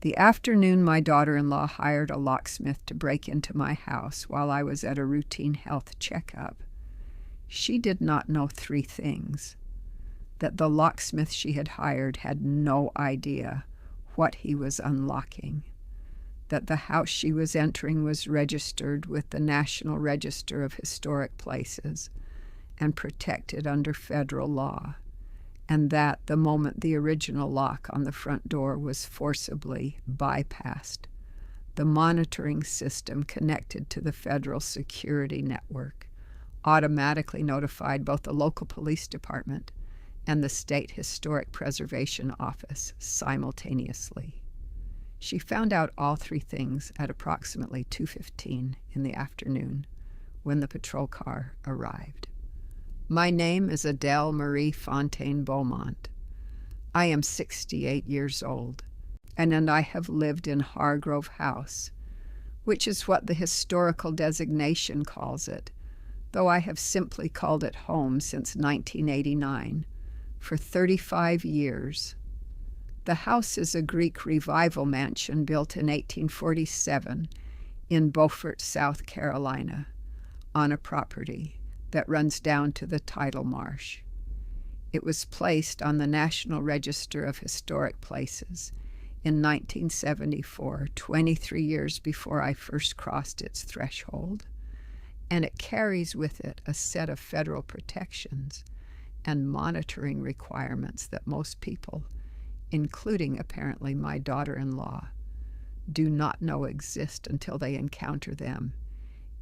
The afternoon my daughter-in-law hired a locksmith to break into my house while I was at a routine health checkup, she did not know three things: that the locksmith she had hired had no idea what he was unlocking, that the house she was entering was registered with the National Register of Historic Places and protected under federal law, and that the moment the original lock on the front door was forcibly bypassed, the monitoring system connected to the federal security network automatically notified both the local police department and the State Historic Preservation Office simultaneously. She found out all three things at approximately 2:15 in the afternoon when the patrol car arrived. My name is Adele Marie Fontaine Beaumont. I am 68 years old, and I have lived in Hargrove House, which is what the historical designation calls it, though I have simply called it home since 1989, for 35 years. The house is a Greek revival mansion built in 1847 in Beaufort, South Carolina, on a property that runs down to the tidal marsh. It was placed on the National Register of Historic Places in 1974, 23 years before I first crossed its threshold, and it carries with it a set of federal protections and monitoring requirements that most people, including apparently my daughter-in-law, do not know exist until they encounter them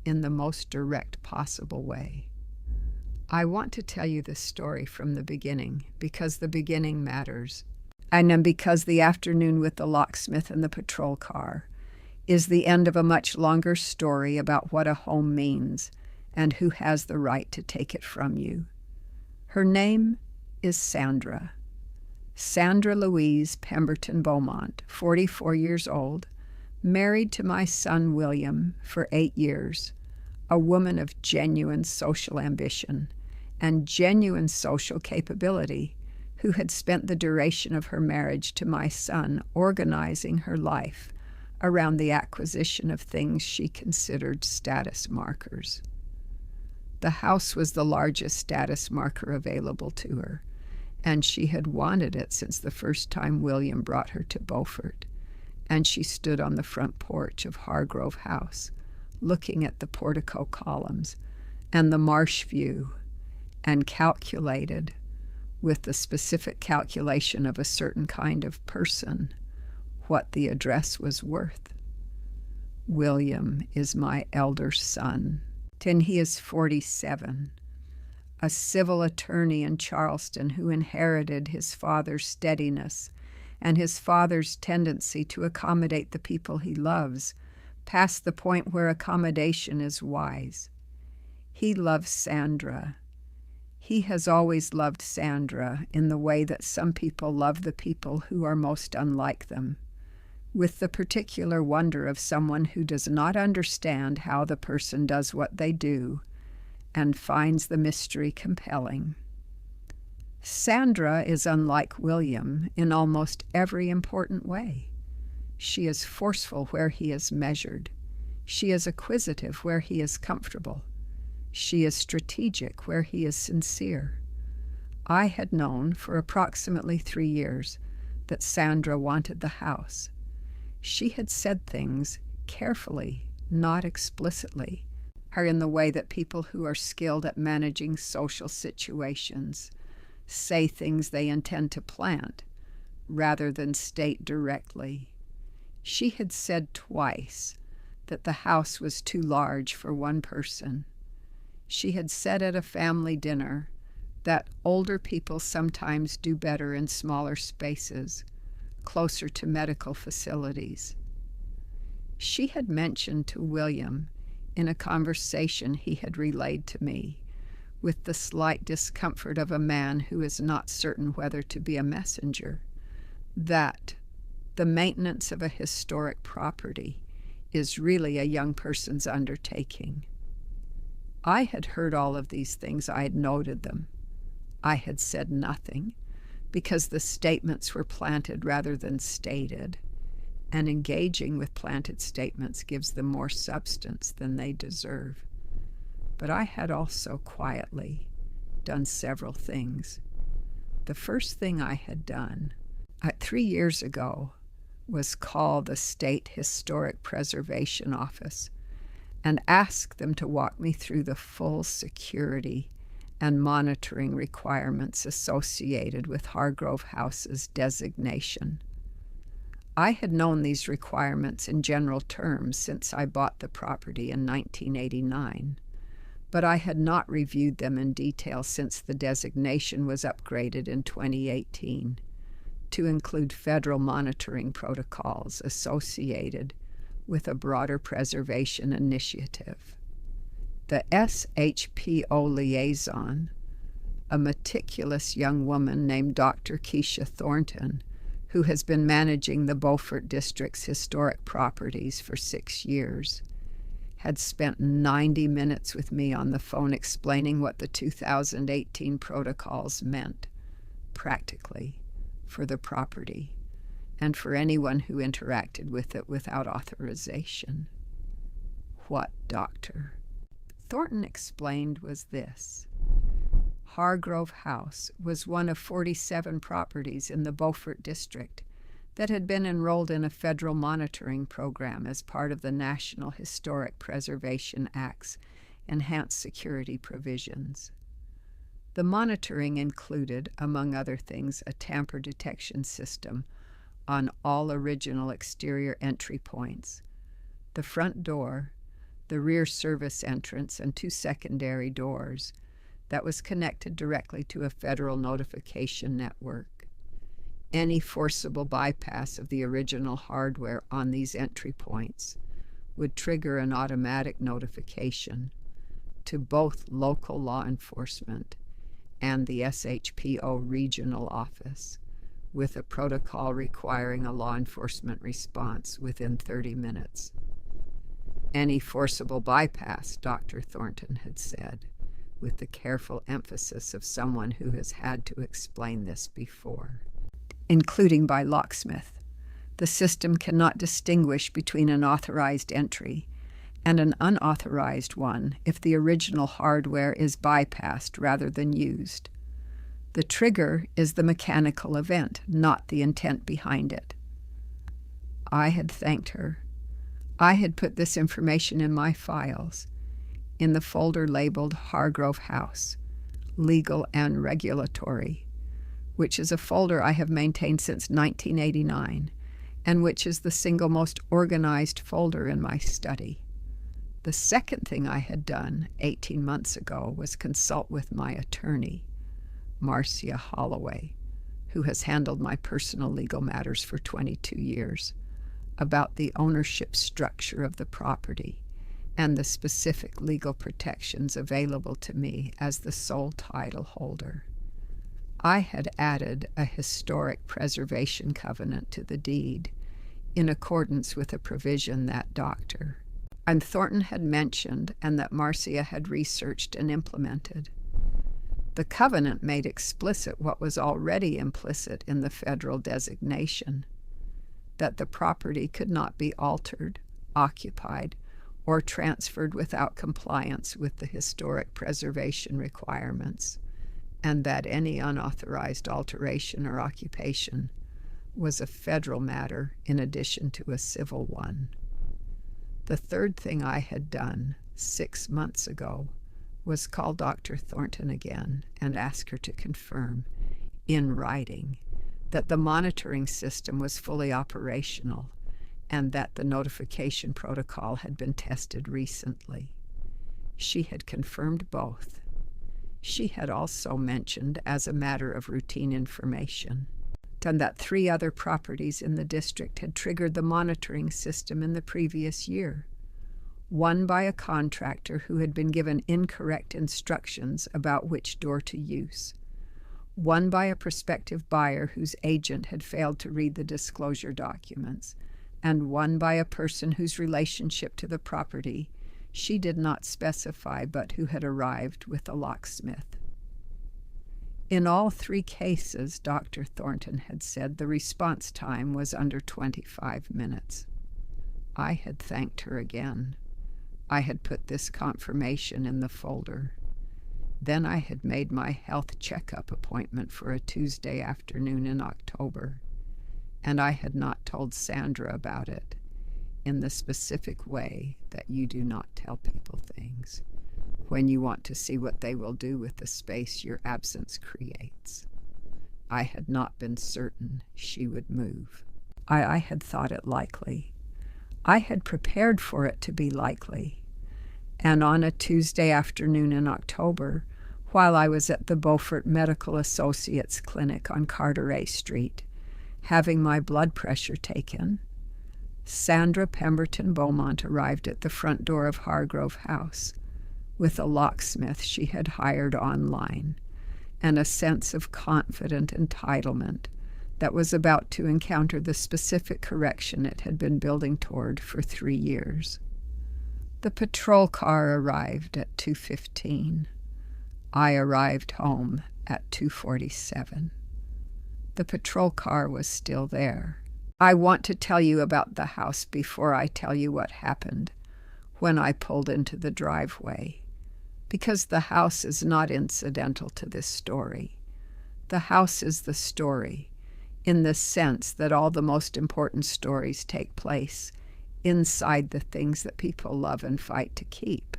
in the most direct possible way. I want to tell you this story from the beginning because the beginning matters, and then because the afternoon with the locksmith and the patrol car is the end of a much longer story about what a home means and who has the right to take it from you. Her name is Sandra. Sandra Louise Pemberton Beaumont, 44 years old, married to my son William for 8 years, a woman of genuine social ambition and genuine social capability, who had spent the duration of her marriage to my son organizing her life around the acquisition of things she considered status markers. The house was the largest status marker available to her, and she had wanted it since the first time William brought her to Beaufort, and she stood on the front porch of Hargrove House, looking at the portico columns and the marsh view, and calculated, with the specific calculation of a certain kind of person, what the address was worth. William is my elder son, and he is 47, a civil attorney in Charleston who inherited his father's steadiness and his father's tendency to accommodate the people he loves, past the point where accommodation is wise. He loves Sandra. He has always loved Sandra in the way that some people love the people who are most unlike them, with the particular wonder of someone who does not understand how the person does what they do and finds the mystery compelling. Sandra is unlike William in almost every important way. She is forceful where he is measured. She is acquisitive where he is comfortable. She is strategic where he is sincere. I had known for approximately 3 years that Sandra wanted the house. She had said things carefully, not explicitly, are in the way that people who are skilled at managing social situations say things they intend to plant rather than state directly. She had said twice that the house was too large for one person. She had said at a family dinner that older people sometimes do better in smaller spaces, closer to medical facilities. She had mentioned to William, in a conversation he had relayed to me, with the slight discomfort of a man who is not certain whether to be a messenger, that the maintenance of a historic property is really a young person's undertaking. I had heard all of these things. I had noted them. I had said nothing, because the statements were planted rather than stated, and engaging with planted statements gives them more substance than they deserve. But I had also quietly done several things. The first thing I had done 3 years ago was call the State Historic Preservation Office and ask them to walk me through the full security and monitoring requirements associated with Hargrove House's designation. I had known these requirements in general terms since I bought the property in 1989, but I had not reviewed them in detail since the designation was upgraded in 2018 to include federal monitoring protocols associated with a broader preservation initiative. The SHPO liaison, a meticulous young woman named Dr. Keisha Thornton, who has been managing the Beaufort District's historic properties for 6 years, had spent 90 minutes with me on the phone explaining what the 2018 protocols meant, practically, for the property and for anyone who interacted with it without authorization. What Dr. Thornton explained was this. Hargrove House was one of 47 properties in the Beaufort District that had been enrolled in a federal monitoring program as part of the National Historic Preservation Act's enhanced security provisions. The monitoring included, among other things, a tamper detection system on all original exterior entry points, the front door, the rear service entrance, and 2 secondary doors that was connected directly to a federal notification network. Any forcible bypass of the original hardware on these entry points would trigger an automatic notification to both local law enforcement and the SHPO regional office, with a protocol requiring a law enforcement response within 30 minutes. Any forcible bypass, Dr. Thornton had said, with the careful emphasis of someone who has had to explain this before, including by locksmith. The system cannot distinguish between an authorized entry and an unauthorized one if the original hardware is bypassed rather than used. The trigger is the mechanical event, not the intent behind it. I had thanked her. I had put this information in my files, in the folder labeled Hargrove House, Legal and Regulatory, which is a folder I have maintained since 1989, and which is the single most organized folder in my study. The second thing I had done 18 months ago was consult with my attorney, Marcia Holloway, who has handled my personal legal matters for 22 years, about the ownership structure of the property and the specific legal protections available to me as the sole title holder. I had added a historic preservation covenant to the deed in accordance with a provision that Dr. and Thornton had mentioned and that Marcia had researched and implemented. The covenant made explicit what was already implicit in the federal designation, that the property could not be altered, occupied, or transferred without compliance with the historic preservation requirements, and that any unauthorized alteration or occupation was a federal matter in addition to a civil one. The third thing I had done 6 months ago was call Dr. Thornton again and ask her to confirm, in writing, that the monitoring system was fully operational and that the notification protocol had been tested recently. She had confirmed both. She had also mentioned, as a matter of routine information, and that 3 other properties in the district had triggered the monitoring system in the previous year. One by a contractor who had been given incorrect instructions about which door to use. One by a prospective buyer whose agent had failed to read the disclosure documents, and one by a person whose relationship to the property she did not specify but who had arrived with a locksmith. In all 3 cases, Dr. Thornton had said the response time was under 25 minutes. I had thanked her again. I had put this confirmation in the folder. Then I had made my health checkup appointment for a Tuesday afternoon in October, and I had not told Sandra about it in the specific way that you do not tell people things when you want to see what they will do with the space your absence creates. I had not been certain she would move. I had thought it likely. I had prepared for it to be likely. And on a Tuesday afternoon in October, while I was at the Beaufort Medical Associates Clinic on Carteret Street, having my blood pressure taken, Sandra Pemberton Beaumont arrived at the front door of Hargrove House with a locksmith she had hired online and a sense of confident entitlement that was about to encounter the specific correction it had been building toward for 3 years. The patrol car arrived at 2:15. I arrived home at 2:47. The patrol car was still there. I want to tell you about the house before I tell you what happened when I pulled into the driveway, because the house is not incidental to this story. The house is the story, in the sense that all the most important stories take place inside the things that people love and fight to keep.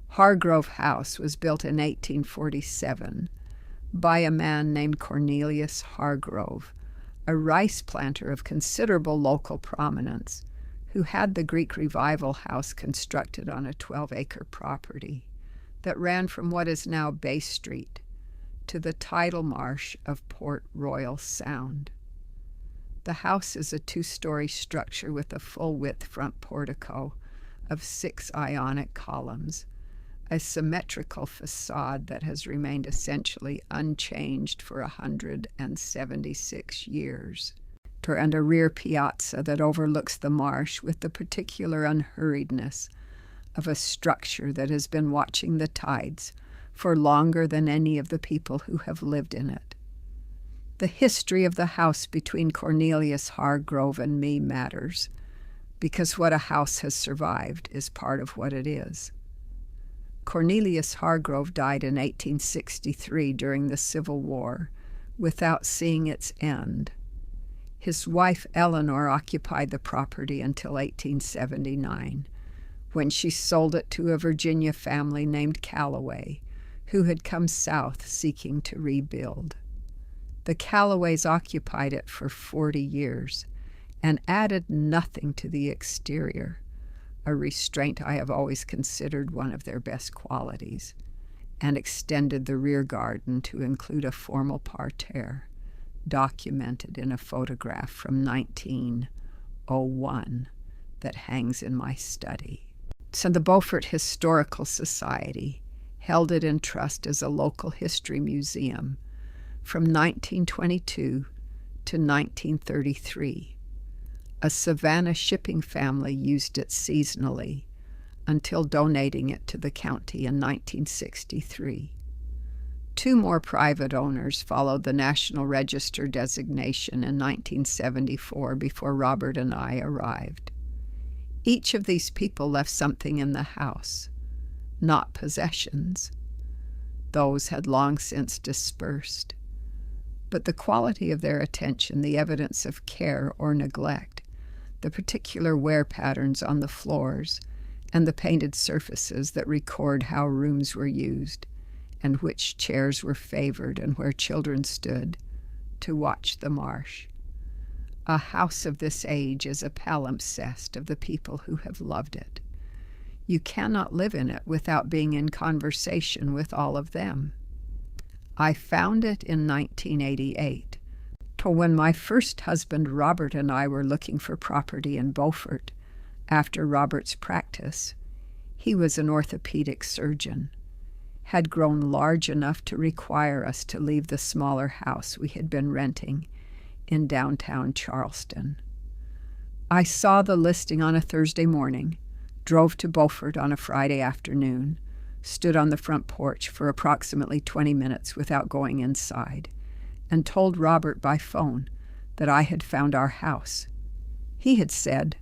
Hargrove House was built in 1847 by a man named Cornelius Hargrove, a rice planter of considerable local prominence, who had the Greek Revival house constructed on a 12-acre property that ran from what is now Bay Street to the tidal marsh of Port Royal Sound. The house is a 2-story structure with a full-width front portico of 6 Ionic columns, a symmetrical facade that has remained essentially unchanged for 176 years, and a rear piazza that overlooks the marsh with the particular unhurriedness of a structure that has been watching the tides for longer than any of the people who have lived in it. The history of the house between Cornelius Hargrove and me matters, because what a house has survived is part of what it is. Cornelius Hargrove died in 1863 during the Civil War without seeing its end. His wife Eleanor occupied the property until 1879, when she sold it to a Virginia family named Callaway, who had come south seeking to rebuild. The Callaways occupied it for 40 years and added nothing to the exterior, a restraint I have always considered one of their best qualities, and extended the rear garden to include a formal parterre, documented in a photograph from 1901 that hangs in my study. So the Beaufort Historical Society held it in trust as a local history museum from 1922 to 1933. A Savannah shipping family used it seasonally until donating it to the county in 1963. 2 more private owners followed the National Register designation in 1974 before Robert and I arrived. Each of these people left something in the house, not possessions. Those had long since dispersed. But the quality of their attention, the evidence of care or neglect, the particular wear patterns on the floors, and the painted surfaces that record how rooms were used, and which chairs were favored and where children stood to watch the marsh. A house of this age is a palimpsest of the people who have loved it. You cannot live in it without being in conversation with all of them. I found it in 1988, when my first husband Robert and I were looking for property in Beaufort after Robert's practice. He was an orthopedic surgeon, had grown large enough to require us to leave the smaller house we had been renting in downtown Charleston. I saw the listing on a Thursday morning, drove to Beaufort on a Friday afternoon, stood on the front porch for approximately 20 minutes without going inside, and told Robert by phone that I had found our house. He had said,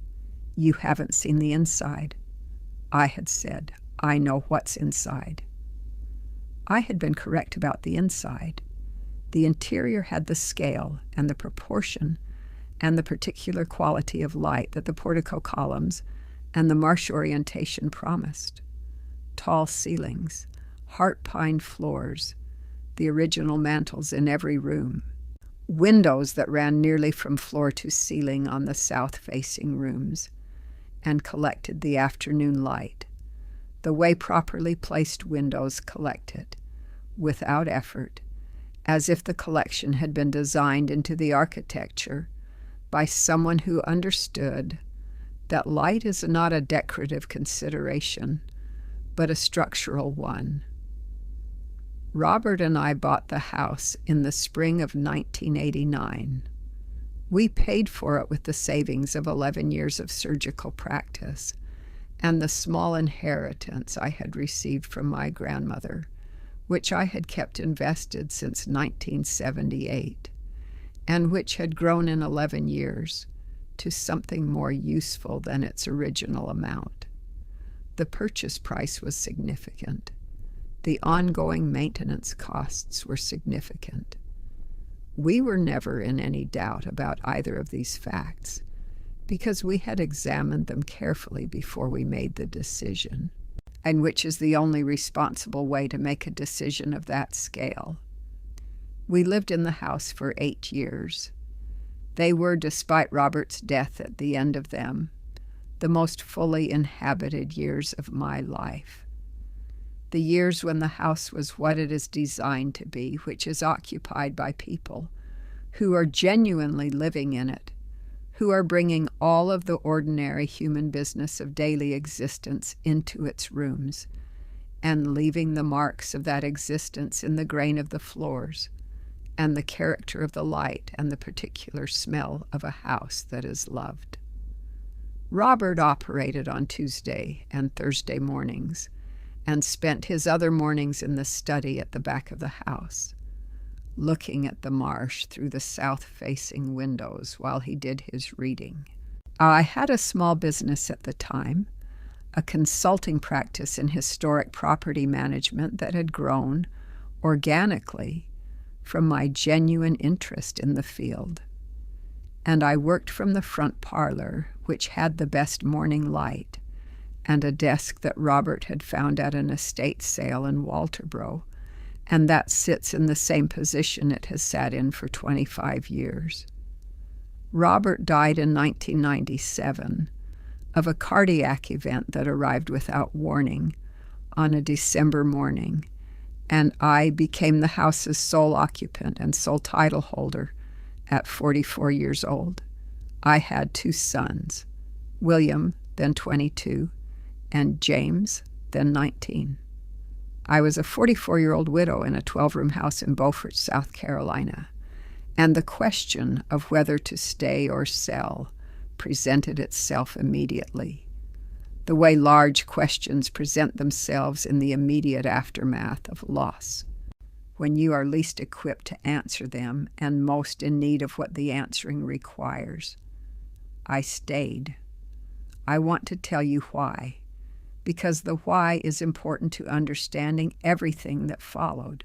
"You haven't seen the inside." I had said, "I know what's inside." I had been correct about the inside. The interior had the scale and the proportion and the particular quality of light that the portico columns and the marsh orientation promised. Tall ceilings, heart pine floors, the original mantels in every room, windows that ran nearly from floor to ceiling on the south-facing rooms and collected the afternoon light, the way properly placed windows collect it, without effort, as if the collection had been designed into the architecture by someone who understood that light is not a decorative consideration, but a structural one. Robert and I bought the house in the spring of 1989. We paid for it with the savings of 11 years of surgical practice and the small inheritance I had received from my grandmother, which I had kept invested since 1978, and which had grown in 11 years to something more useful than its original amount. The purchase price was significant. The ongoing maintenance costs were significant. We were never in any doubt about either of these facts, because we had examined them carefully before we made the decision, and which is the only responsible way to make a decision of that scale. We lived in the house for 8 years. They were, despite Robert's death at the end of them, the most fully inhabited years of my life. The years when the house was what it is designed to be, which is occupied by people who are genuinely living in it, who are bringing all of the ordinary human business of daily existence into its rooms and leaving the marks of that existence in the grain of the floors and the character of the light and the particular smell of a house that is loved. Robert operated on Tuesday and Thursday mornings and spent his other mornings in the study at the back of the house, looking at the marsh through the south-facing windows while he did his reading. I had a small business at the time, a consulting practice in historic property management that had grown organically from my genuine interest in the field. And I worked from the front parlor, which had the best morning light, and a desk that Robert had found at an estate sale in Walterboro, and that sits in the same position it has sat in for 25 years. Robert died in 1997 of a cardiac event that arrived without warning on a December morning, and I became the house's sole occupant and sole title holder at 44 years old. I had 2 sons, William, then 22, and James, then 19. I was a 44-year-old widow in a 12-room house in Beaufort, South Carolina, and the question of whether to stay or sell presented itself immediately, the way large questions present themselves in the immediate aftermath of loss, when you are least equipped to answer them and most in need of what the answering requires. I stayed. I want to tell you why, because the why is important to understanding everything that followed.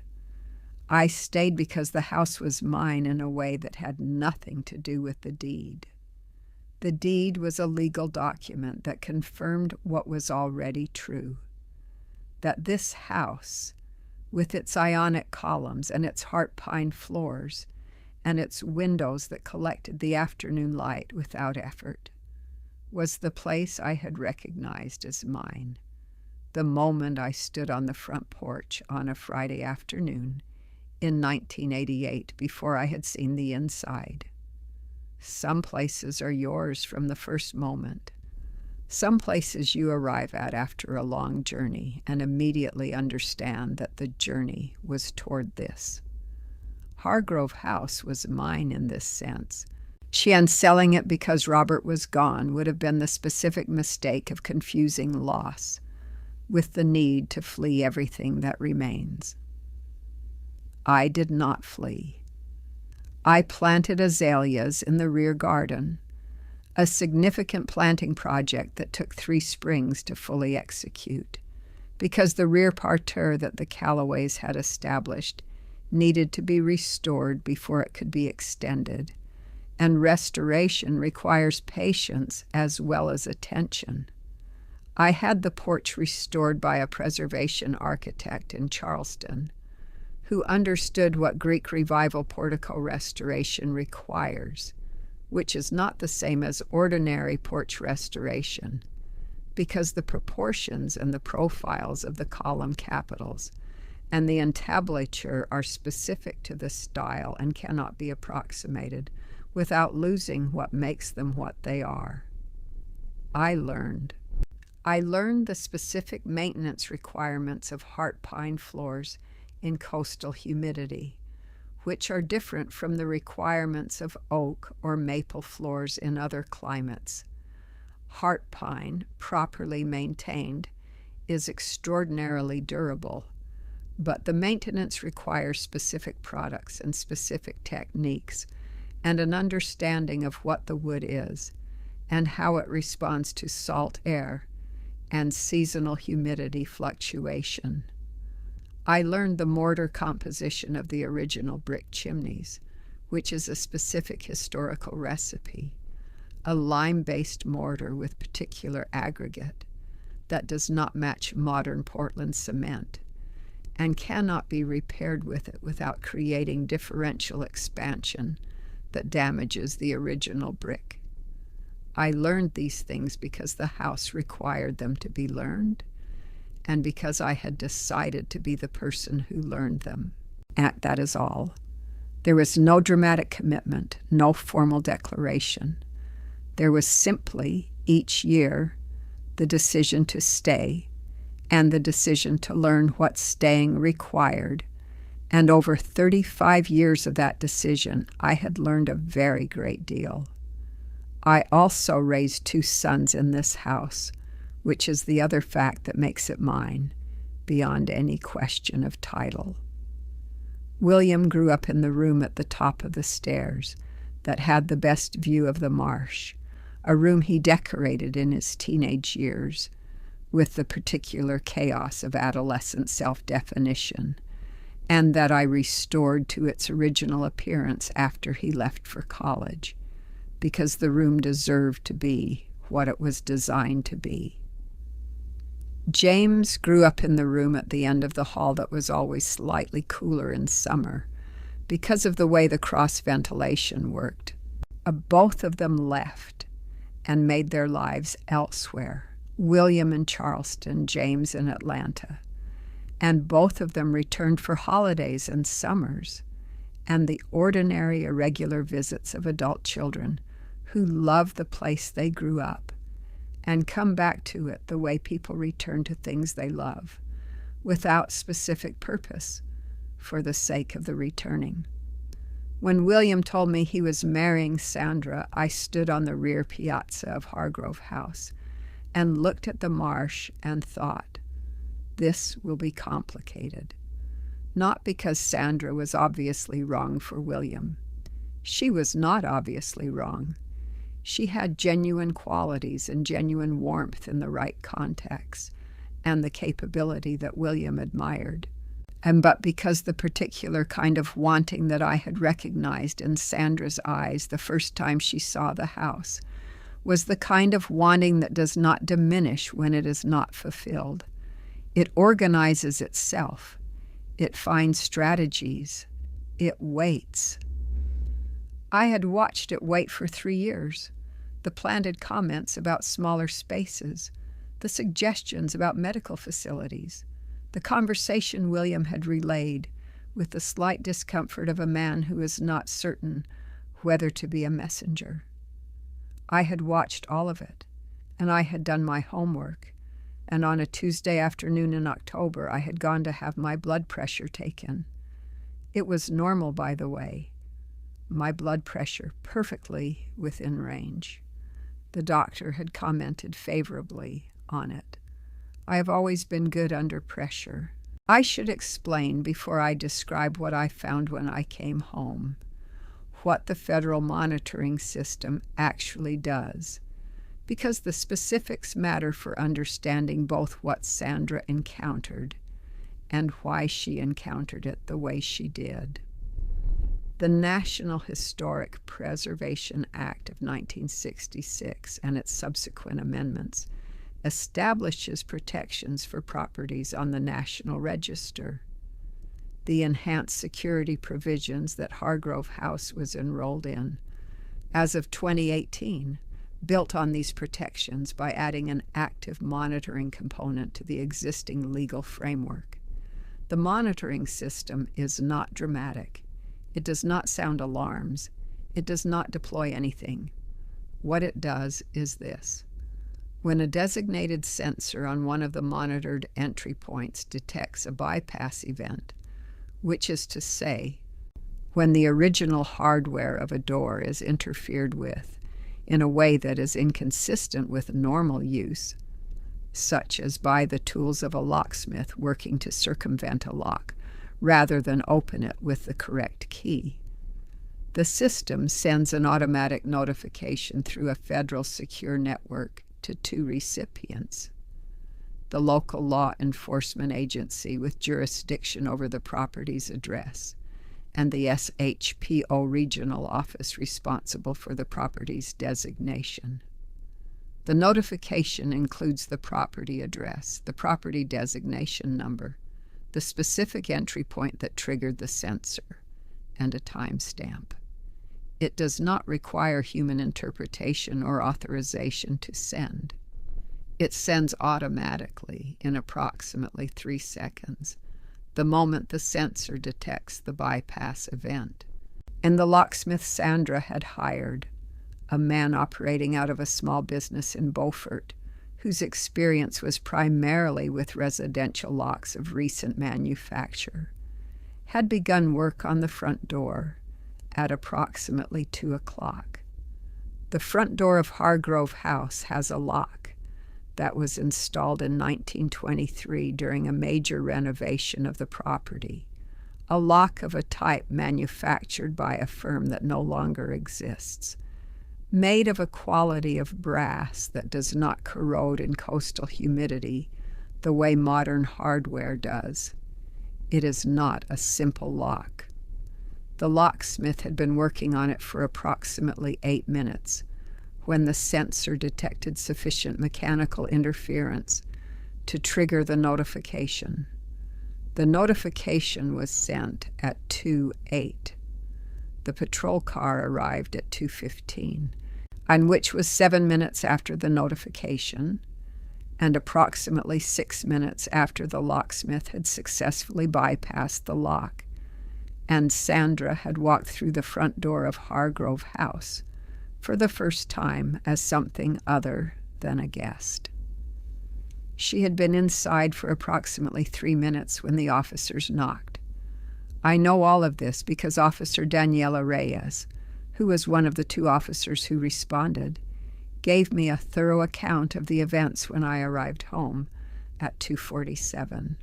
I stayed because the house was mine in a way that had nothing to do with the deed. The deed was a legal document that confirmed what was already true, that this house, with its ionic columns and its heart pine floors and its windows that collected the afternoon light without effort, was the place I had recognized as mine the moment I stood on the front porch on a Friday afternoon in 1988 before I had seen the inside. Some places are yours from the first moment. Some places you arrive at after a long journey and immediately understand that the journey was toward this. Hargrove House was mine in this sense. Sheehan selling it because Robert was gone would have been the specific mistake of confusing loss, with the need to flee everything that remains. I did not flee. I planted azaleas in the rear garden, a significant planting project that took 3 springs to fully execute, because the rear parterre that the Callaways had established needed to be restored before it could be extended, and restoration requires patience as well as attention. I had the porch restored by a preservation architect in Charleston, who understood what Greek Revival portico restoration requires, which is not the same as ordinary porch restoration, because the proportions and the profiles of the column capitals and the entablature are specific to the style and cannot be approximated without losing what makes them what they are. I learned the specific maintenance requirements of heart pine floors in coastal humidity, which are different from the requirements of oak or maple floors in other climates. Heart pine, properly maintained, is extraordinarily durable, but the maintenance requires specific products and specific techniques and an understanding of what the wood is and how it responds to salt air and seasonal humidity fluctuation. I learned the mortar composition of the original brick chimneys, which is a specific historical recipe, a lime-based mortar with particular aggregate that does not match modern Portland cement and cannot be repaired with it without creating differential expansion that damages the original brick. I learned these things because the house required them to be learned, and because I had decided to be the person who learned them. And that is all. There was no dramatic commitment, no formal declaration. There was simply, each year, the decision to stay and the decision to learn what staying required. And over 35 years of that decision, I had learned a very great deal. I also raised 2 sons in this house, which is the other fact that makes it mine, beyond any question of title. William grew up in the room at the top of the stairs that had the best view of the marsh, a room he decorated in his teenage years with the particular chaos of adolescent self-definition, and that I restored to its original appearance after he left for college, because the room deserved to be what it was designed to be. James grew up in the room at the end of the hall that was always slightly cooler in summer because of the way the cross-ventilation worked. Both of them left and made their lives elsewhere, William in Charleston, James in Atlanta, and both of them returned for holidays and summers and the ordinary, irregular visits of adult children who love the place they grew up and come back to it the way people return to things they love, without specific purpose, for the sake of the returning. When William told me he was marrying Sandra, I stood on the rear piazza of Hargrove House and looked at the marsh and thought, this will be complicated. Not because Sandra was obviously wrong for William. She was not obviously wrong. She had genuine qualities and genuine warmth in the right context, and the capability that William admired. But because the particular kind of wanting that I had recognized in Sandra's eyes the first time she saw the house was the kind of wanting that does not diminish when it is not fulfilled. It organizes itself. It finds strategies. It waits. I had watched it wait for 3 years. The planted comments about smaller spaces, the suggestions about medical facilities, the conversation William had relayed with the slight discomfort of a man who is not certain whether to be a messenger. I had watched all of it, and I had done my homework, and on a Tuesday afternoon in October I had gone to have my blood pressure taken. It was normal, by the way. My blood pressure perfectly within range. The doctor had commented favorably on it. I have always been good under pressure. I should explain before I describe what I found when I came home, what the federal monitoring system actually does, because the specifics matter for understanding both what Sandra encountered and why she encountered it the way she did. The National Historic Preservation Act of 1966 and its subsequent amendments establishes protections for properties on the National Register. The enhanced security provisions that Hargrove House was enrolled in, as of 2018, built on these protections by adding an active monitoring component to the existing legal framework. The monitoring system is not dramatic. It does not sound alarms. It does not deploy anything. What it does is this. When a designated sensor on one of the monitored entry points detects a bypass event, which is to say, when the original hardware of a door is interfered with in a way that is inconsistent with normal use, such as by the tools of a locksmith working to circumvent a lock rather than open it with the correct key, the system sends an automatic notification through a federal secure network to two recipients: the local law enforcement agency with jurisdiction over the property's address, and the SHPO regional office responsible for the property's designation. The notification includes the property address, the property designation number, the specific entry point that triggered the sensor, and a timestamp. It does not require human interpretation or authorization to send. It sends automatically in approximately 3 seconds, the moment the sensor detects the bypass event. And the locksmith Sandra had hired, a man operating out of a small business in Beaufort, whose experience was primarily with residential locks of recent manufacture, had begun work on the front door at approximately 2 o'clock. The front door of Hargrove House has a lock that was installed in 1923 during a major renovation of the property, a lock of a type manufactured by a firm that no longer exists, made of a quality of brass that does not corrode in coastal humidity the way modern hardware does. It is not a simple lock. The locksmith had been working on it for approximately 8 minutes when the sensor detected sufficient mechanical interference to trigger the notification. The notification was sent at 2:08. The patrol car arrived at 2:15, and which was 7 minutes after the notification and approximately 6 minutes after the locksmith had successfully bypassed the lock, and Sandra had walked through the front door of Hargrove House for the first time as something other than a guest. She had been inside for approximately 3 minutes when the officers knocked. I know all of this because Officer Daniela Reyes, who was one of the 2 officers who responded, gave me a thorough account of the events when I arrived home at 2:47.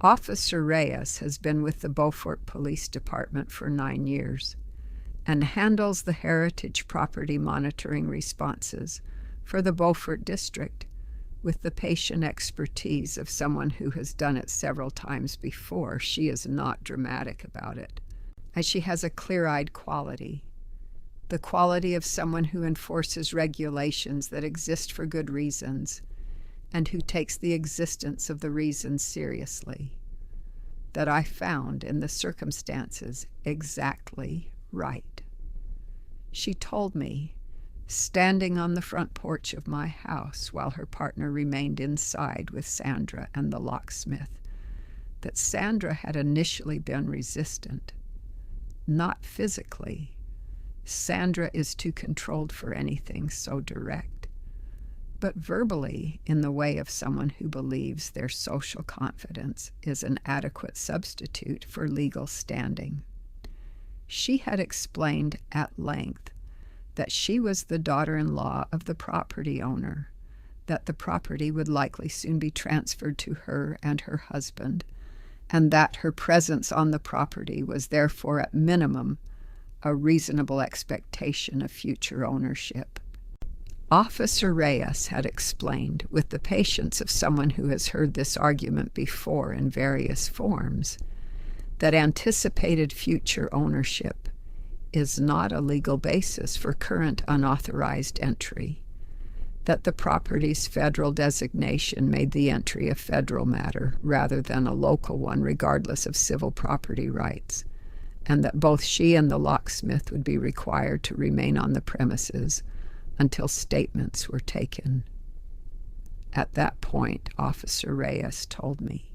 Officer Reyes has been with the Beaufort Police Department for 9 years and handles the heritage property monitoring responses for the Beaufort District with the patient expertise of someone who has done it several times before. She is not dramatic about it, as she has a clear-eyed quality, the quality of someone who enforces regulations that exist for good reasons and who takes the existence of the reasons seriously, that I found in the circumstances exactly right. She told me, standing on the front porch of my house while her partner remained inside with Sandra and the locksmith, that Sandra had initially been resistant. Not physically. Sandra is too controlled for anything so direct, but verbally in the way of someone who believes their social confidence is an adequate substitute for legal standing. She had explained at length that she was the daughter-in-law of the property owner, that the property would likely soon be transferred to her and her husband, and that her presence on the property was therefore at minimum a reasonable expectation of future ownership. Officer Reyes had explained, with the patience of someone who has heard this argument before in various forms, that anticipated future ownership is not a legal basis for current unauthorized entry, that the property's federal designation made the entry a federal matter rather than a local one, regardless of civil property rights, and that both she and the locksmith would be required to remain on the premises until statements were taken. At that point, Officer Reyes told me,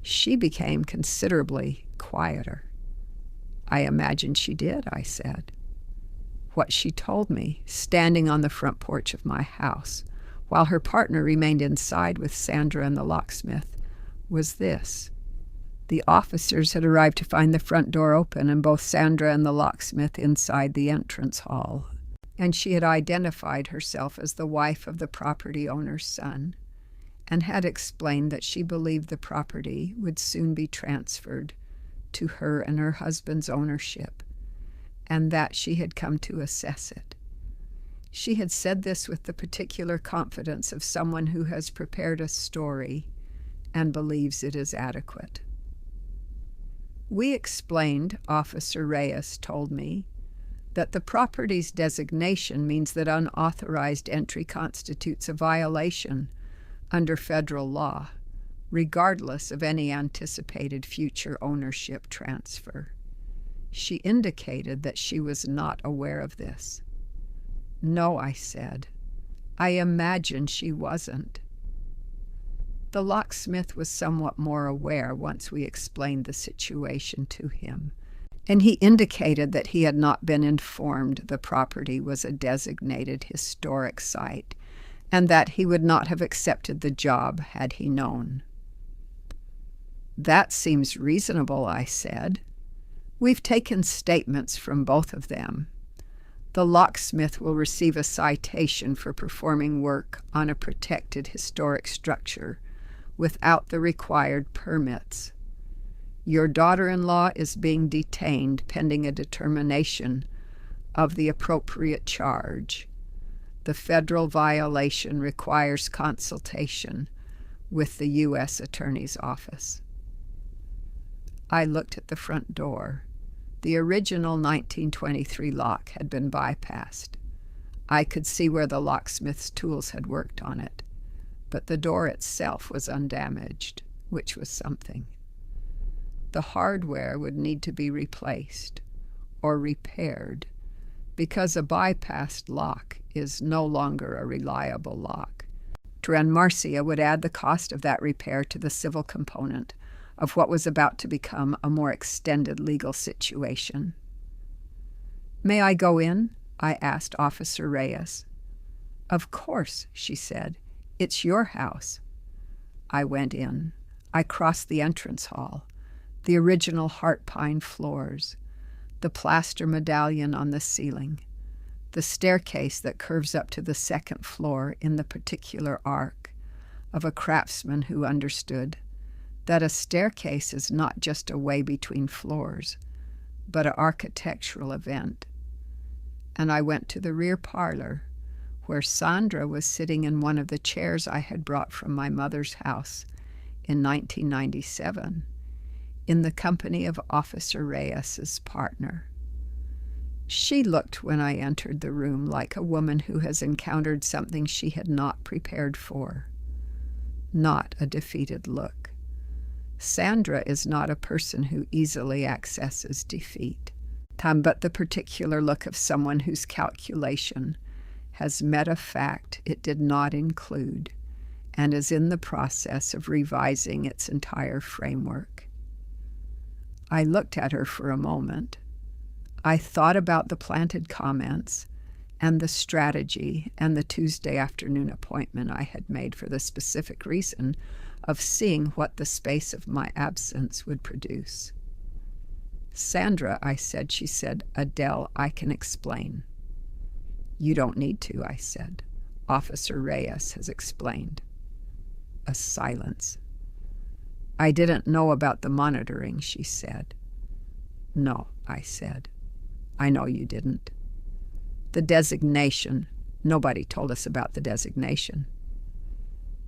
she became considerably quieter. I imagine she did, I said. What she told me, standing on the front porch of my house, while her partner remained inside with Sandra and the locksmith, was this. The officers had arrived to find the front door open and both Sandra and the locksmith inside the entrance hall, and she had identified herself as the wife of the property owner's son, and had explained that she believed the property would soon be transferred to her and her husband's ownership, and that she had come to assess it. She had said this with the particular confidence of someone who has prepared a story and believes it is adequate. We explained, Officer Reyes told me, that the property's designation means that unauthorized entry constitutes a violation under federal law, regardless of any anticipated future ownership transfer. She indicated that she was not aware of this. No, I said. I imagine she wasn't. The locksmith was somewhat more aware once we explained the situation to him, and he indicated that he had not been informed the property was a designated historic site, and that he would not have accepted the job had he known. That seems reasonable, I said. We've taken statements from both of them. The locksmith will receive a citation for performing work on a protected historic structure without the required permits. Your daughter-in-law is being detained pending a determination of the appropriate charge. The federal violation requires consultation with the U.S. Attorney's Office. I looked at the front door. The original 1923 lock had been bypassed. I could see where the locksmith's tools had worked on it, but the door itself was undamaged, which was something. The hardware would need to be replaced or repaired because a bypassed lock is no longer a reliable lock. And Marcia would add the cost of that repair to the civil component of what was about to become a more extended legal situation. May I go in? I asked Officer Reyes. Of course, she said. It's your house. I went in. I crossed the entrance hall, the original heart pine floors, the plaster medallion on the ceiling, the staircase that curves up to the second floor in the particular arc of a craftsman who understood that a staircase is not just a way between floors, but an architectural event. And I went to the rear parlor, where Sandra was sitting in one of the chairs I had brought from my mother's house in 1997, in the company of Officer Reyes's partner. She looked when I entered the room like a woman who has encountered something she had not prepared for. Not a defeated look. Sandra is not a person who easily accesses defeat, but the particular look of someone whose calculation has met a fact it did not include and is in the process of revising its entire framework. I looked at her for a moment. I thought about the planted comments and the strategy and the Tuesday afternoon appointment I had made for the specific reason of seeing what the space of my absence would produce. Sandra, I said. She said, Adele, I can explain. You don't need to, I said. Officer Reyes has explained. A silence. I didn't know about the monitoring, she said. No, I said. I know you didn't. The designation. Nobody told us about the designation.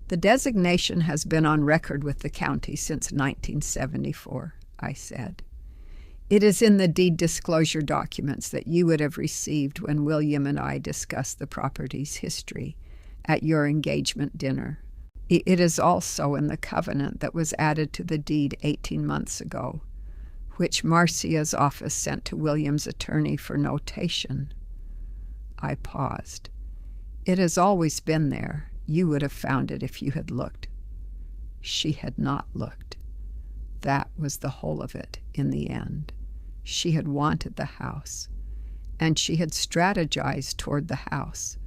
The designation has been on record with the county since 1974, I said. It is in the deed disclosure documents that you would have received when William and I discussed the property's history at your engagement dinner. It is also in the covenant that was added to the deed 18 months ago, which Marcia's office sent to William's attorney for notation. I paused. It has always been there. You would have found it if you had looked. She had not looked. That was the whole of it in the end. She had wanted the house, and she had strategized toward the house,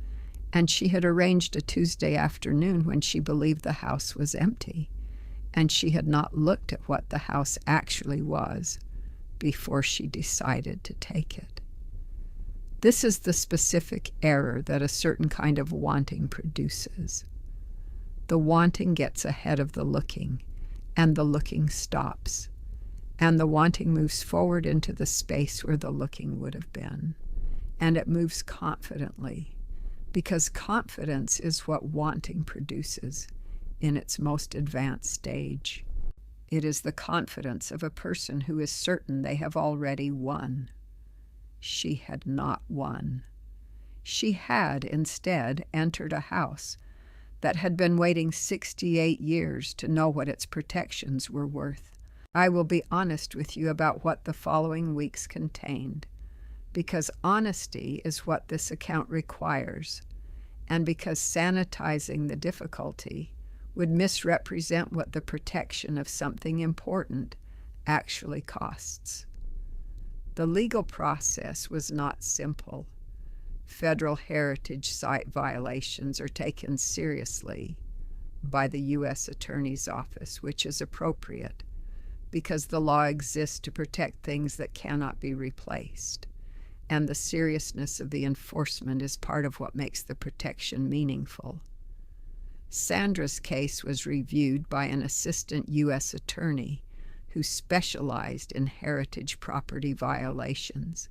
and she had arranged a Tuesday afternoon when she believed the house was empty, and she had not looked at what the house actually was before she decided to take it. This is the specific error that a certain kind of wanting produces. The wanting gets ahead of the looking, and the looking stops, and the wanting moves forward into the space where the looking would have been, and it moves confidently, because confidence is what wanting produces in its most advanced stage. It is the confidence of a person who is certain they have already won. She had not won. She had, instead, entered a house that had been waiting 68 years to know what its protections were worth. I will be honest with you about what the following weeks contained, because honesty is what this account requires, and because sanitizing the difficulty would misrepresent what the protection of something important actually costs. The legal process was not simple. Federal heritage site violations are taken seriously by the U.S. Attorney's Office, which is appropriate, because the law exists to protect things that cannot be replaced, and the seriousness of the enforcement is part of what makes the protection meaningful. Sandra's case was reviewed by an assistant U.S. attorney who specialized in heritage property violations,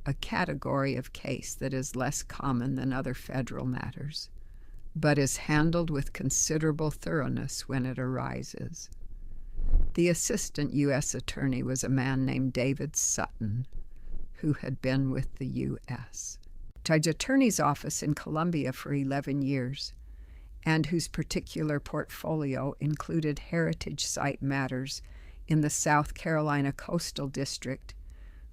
a category of case that is less common than other federal matters, but is handled with considerable thoroughness when it arises. The assistant U.S. attorney was a man named David Sutton, who had been with the U.S. Attorney's Office in Columbia for 11 years, and whose particular portfolio included heritage site matters in the South Carolina Coastal District,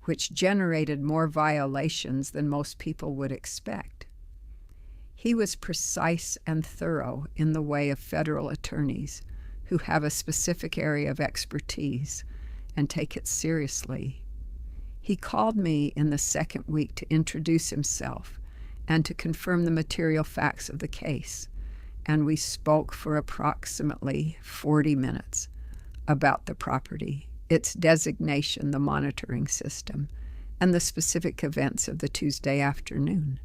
which generated more violations than most people would expect. He was precise and thorough in the way of federal attorneys who have a specific area of expertise and take it seriously. He called me in the second week to introduce himself and to confirm the material facts of the case, and we spoke for approximately 40 minutes about the property, its designation, the monitoring system, and the specific events of the Tuesday afternoon.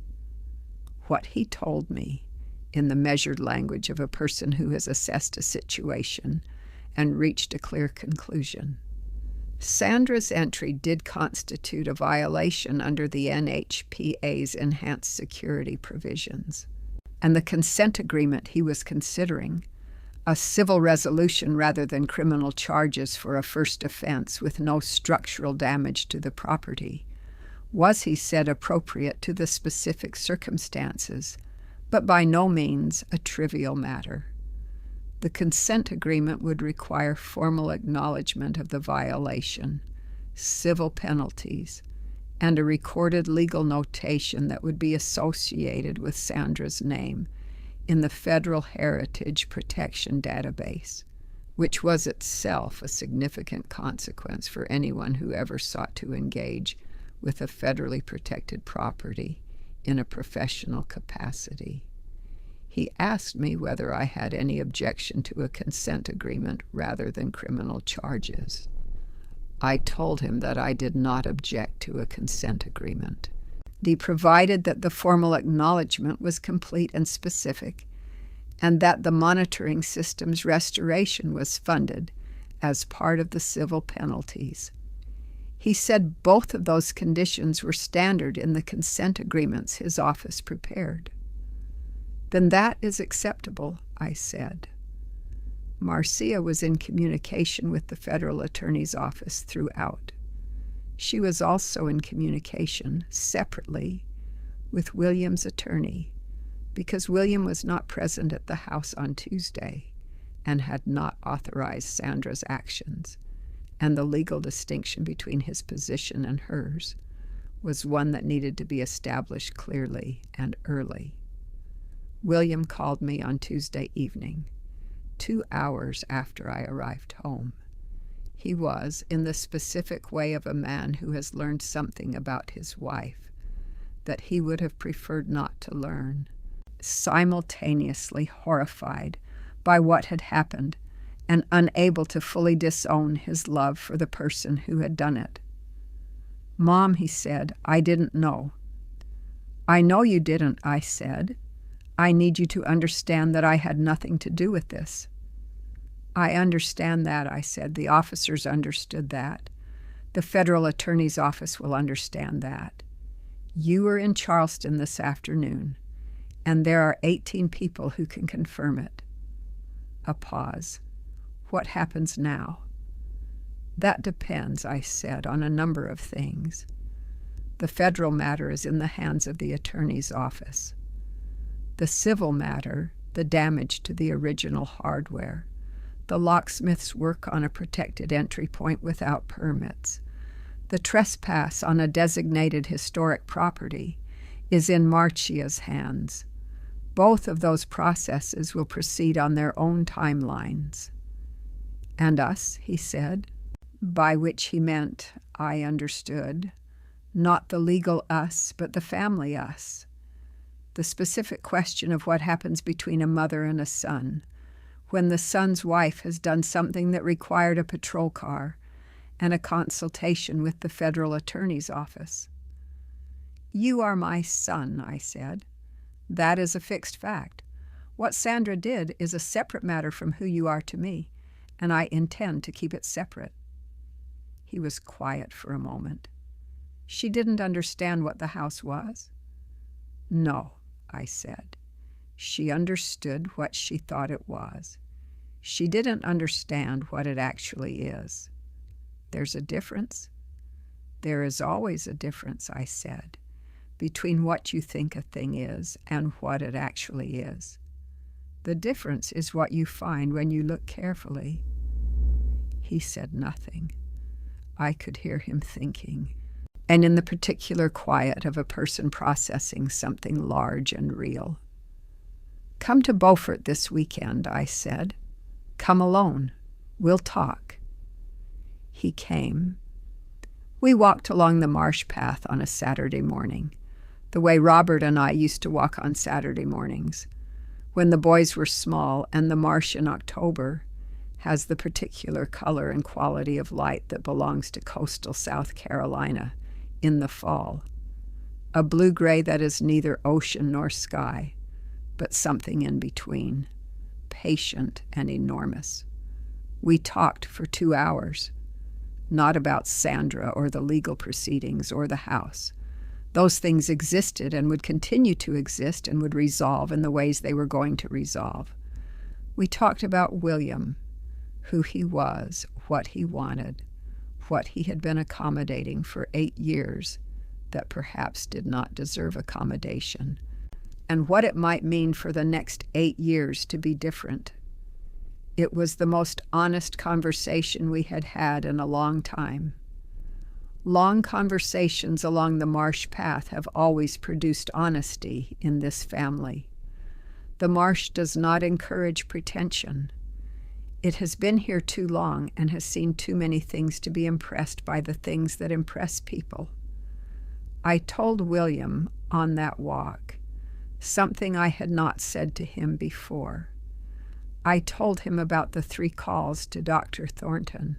What he told me, in the measured language of a person who has assessed a situation and reached a clear conclusion. Sandra's entry did constitute a violation under the NHPA's enhanced security provisions, and the consent agreement he was considering, a civil resolution rather than criminal charges for a first offense with no structural damage to the property, was, he said, appropriate to the specific circumstances, but by no means a trivial matter. The consent agreement would require formal acknowledgement of the violation, civil penalties, and a recorded legal notation that would be associated with Sandra's name in the Federal Heritage Protection Database, which was itself a significant consequence for anyone who ever sought to engage with a federally protected property in a professional capacity. He asked me whether I had any objection to a consent agreement rather than criminal charges. I told him that I did not object to a consent agreement. provided that the formal acknowledgement was complete and specific, and that the monitoring system's restoration was funded as part of the civil penalties. He said both of those conditions were standard in the consent agreements his office prepared. Then that is acceptable, I said. Marcia was in communication with the federal attorney's office throughout. She was also in communication, separately, with William's attorney, because William was not present at the house on Tuesday and had not authorized Sandra's actions, and the legal distinction between his position and hers was one that needed to be established clearly and early. William called me on Tuesday evening, 2 hours after I arrived home. He was, in the specific way of a man who has learned something about his wife that he would have preferred not to learn, simultaneously horrified by what had happened and unable to fully disown his love for the person who had done it. "Mom," he said, "I didn't know." "I know you didn't," I said. "I need you to understand that I had nothing to do with this." "I understand that," I said. "The officers understood that. The federal attorney's office will understand that. You were in Charleston this afternoon, and there are 18 people who can confirm it." A pause. "What happens now?" "That depends," I said, "on a number of things. The federal matter is in the hands of the attorney's office. The civil matter, the damage to the original hardware, the locksmith's work on a protected entry point without permits, the trespass on a designated historic property, is in Marcia's hands. Both of those processes will proceed on their own timelines." "And us," he said, by which he meant, I understood, not the legal us, but the family us. The specific question of what happens between a mother and a son, when the son's wife has done something that required a patrol car and a consultation with the federal attorney's office. "You are my son," I said. "That is a fixed fact. What Sandra did is a separate matter from who you are to me, and I intend to keep it separate." He was quiet for a moment. "She didn't understand what the house was?" "No," I said. "She understood what she thought it was. She didn't understand what it actually is. There's a difference?" "There is always a difference," I said, "between what you think a thing is and what it actually is. The difference is what you find when you look carefully." He said nothing. I could hear him thinking, and in the particular quiet of a person processing something large and real. "Come to Beaufort this weekend," I said. "Come alone. We'll talk." He came. We walked along the marsh path on a Saturday morning, the way Robert and I used to walk on Saturday mornings, when the boys were small and the marsh in October has the particular color and quality of light that belongs to coastal South Carolina in the fall, a blue-gray that is neither ocean nor sky, but something in between, patient and enormous. We talked for 2 hours, not about Sandra or the legal proceedings or the house. Those things existed and would continue to exist and would resolve in the ways they were going to resolve. We talked about William, who he was, what he wanted, what he had been accommodating for 8 years that perhaps did not deserve accommodation, and what it might mean for the next 8 years to be different. It was the most honest conversation we had had in a long time. Long conversations along the marsh path have always produced honesty in this family. The marsh does not encourage pretension. It has been here too long and has seen too many things to be impressed by the things that impress people. I told William on that walk something I had not said to him before. I told him about the 3 calls to Dr. Thornton.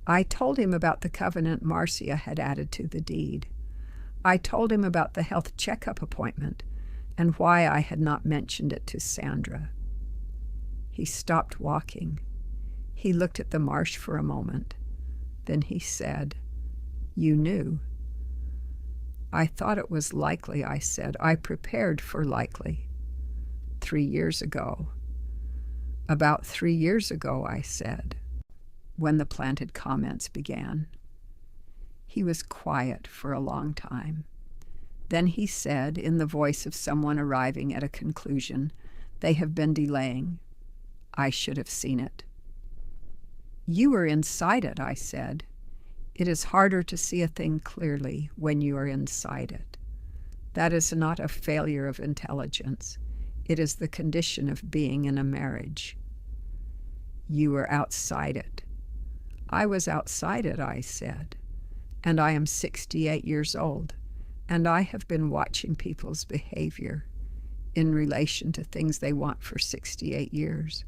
I told him about the covenant Marcia had added to the deed. I told him about the health checkup appointment and why I had not mentioned it to Sandra. He stopped walking. He looked at the marsh for a moment. Then he said, "You knew." "I thought it was likely," I said. "I prepared for likely." 3 years ago. "About 3 years ago," I said, when the planted comments began. He was quiet for a long time. Then he said, in the voice of someone arriving at a conclusion, "They have been delaying. I should have seen it." "You were inside it," I said. "It is harder to see a thing clearly when you are inside it. That is not a failure of intelligence. It is the condition of being in a marriage." "You were outside it." "I was outside it," I said. "And I am 68 years old, and I have been watching people's behavior in relation to things they want for 68 years.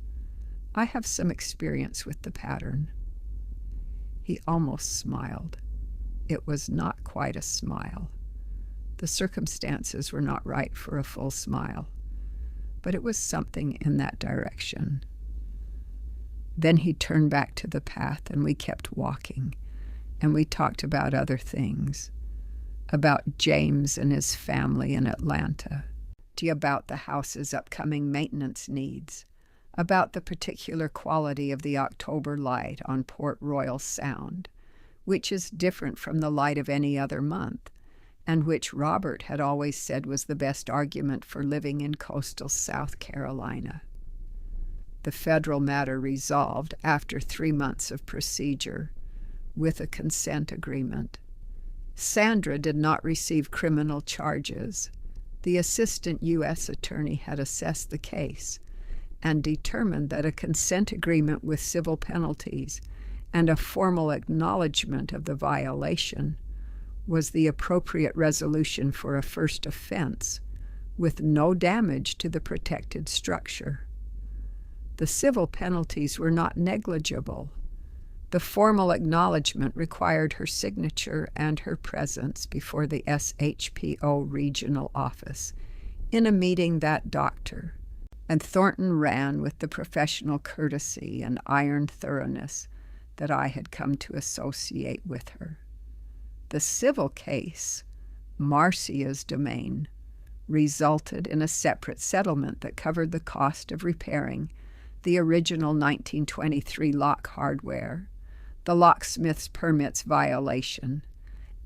I have some experience with the pattern." He almost smiled. It was not quite a smile. The circumstances were not right for a full smile, but it was something in that direction. Then he turned back to the path, and we kept walking, and we talked about other things, about James and his family in Atlanta, about the house's upcoming maintenance needs, about the particular quality of the October light on Port Royal Sound, which is different from the light of any other month, and which Robert had always said was the best argument for living in coastal South Carolina. The federal matter resolved after 3 months of procedure with a consent agreement. Sandra did not receive criminal charges. The assistant U.S. attorney had assessed the case and determined that a consent agreement with civil penalties and a formal acknowledgement of the violation was the appropriate resolution for a first offense, with no damage to the protected structure. The civil penalties were not negligible. The formal acknowledgement required her signature and her presence before the SHPO regional office in a meeting that doctor, and Thornton ran with the professional courtesy and iron thoroughness that I had come to associate with her. The civil case, Marcia's domain, resulted in a separate settlement that covered the cost of repairing the original 1923 lock hardware, the locksmith's permits violation,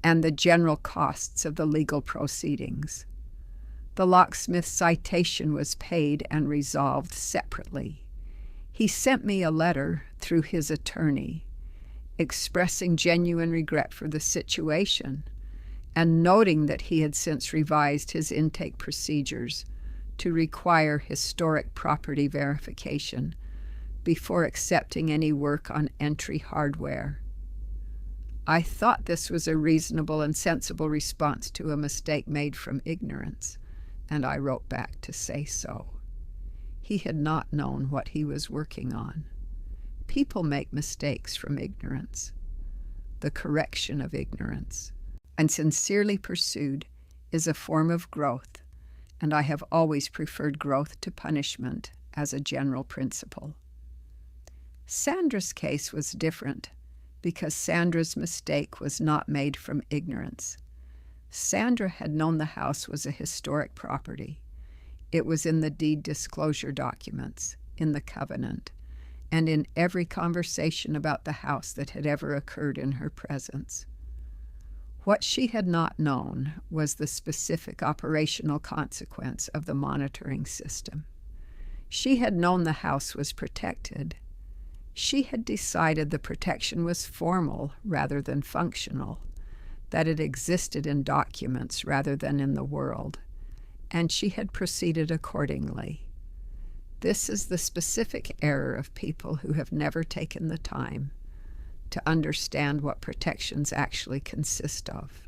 and the general costs of the legal proceedings. The locksmith's citation was paid and resolved separately. He sent me a letter through his attorney, expressing genuine regret for the situation and noting that he had since revised his intake procedures to require historic property verification before accepting any work on entry hardware. I thought this was a reasonable and sensible response to a mistake made from ignorance, and I wrote back to say so. He had not known what he was working on. People make mistakes from ignorance. The correction of ignorance, and sincerely pursued, is a form of growth, and I have always preferred growth to punishment as a general principle. Sandra's case was different because Sandra's mistake was not made from ignorance. Sandra had known the house was a historic property. It was in the deed disclosure documents, in the covenant, and in every conversation about the house that had ever occurred in her presence. What she had not known was the specific operational consequence of the monitoring system. She had known the house was protected. She had decided the protection was formal rather than functional, that it existed in documents rather than in the world, and she had proceeded accordingly. This is the specific error of people who have never taken the time to understand what protections actually consist of.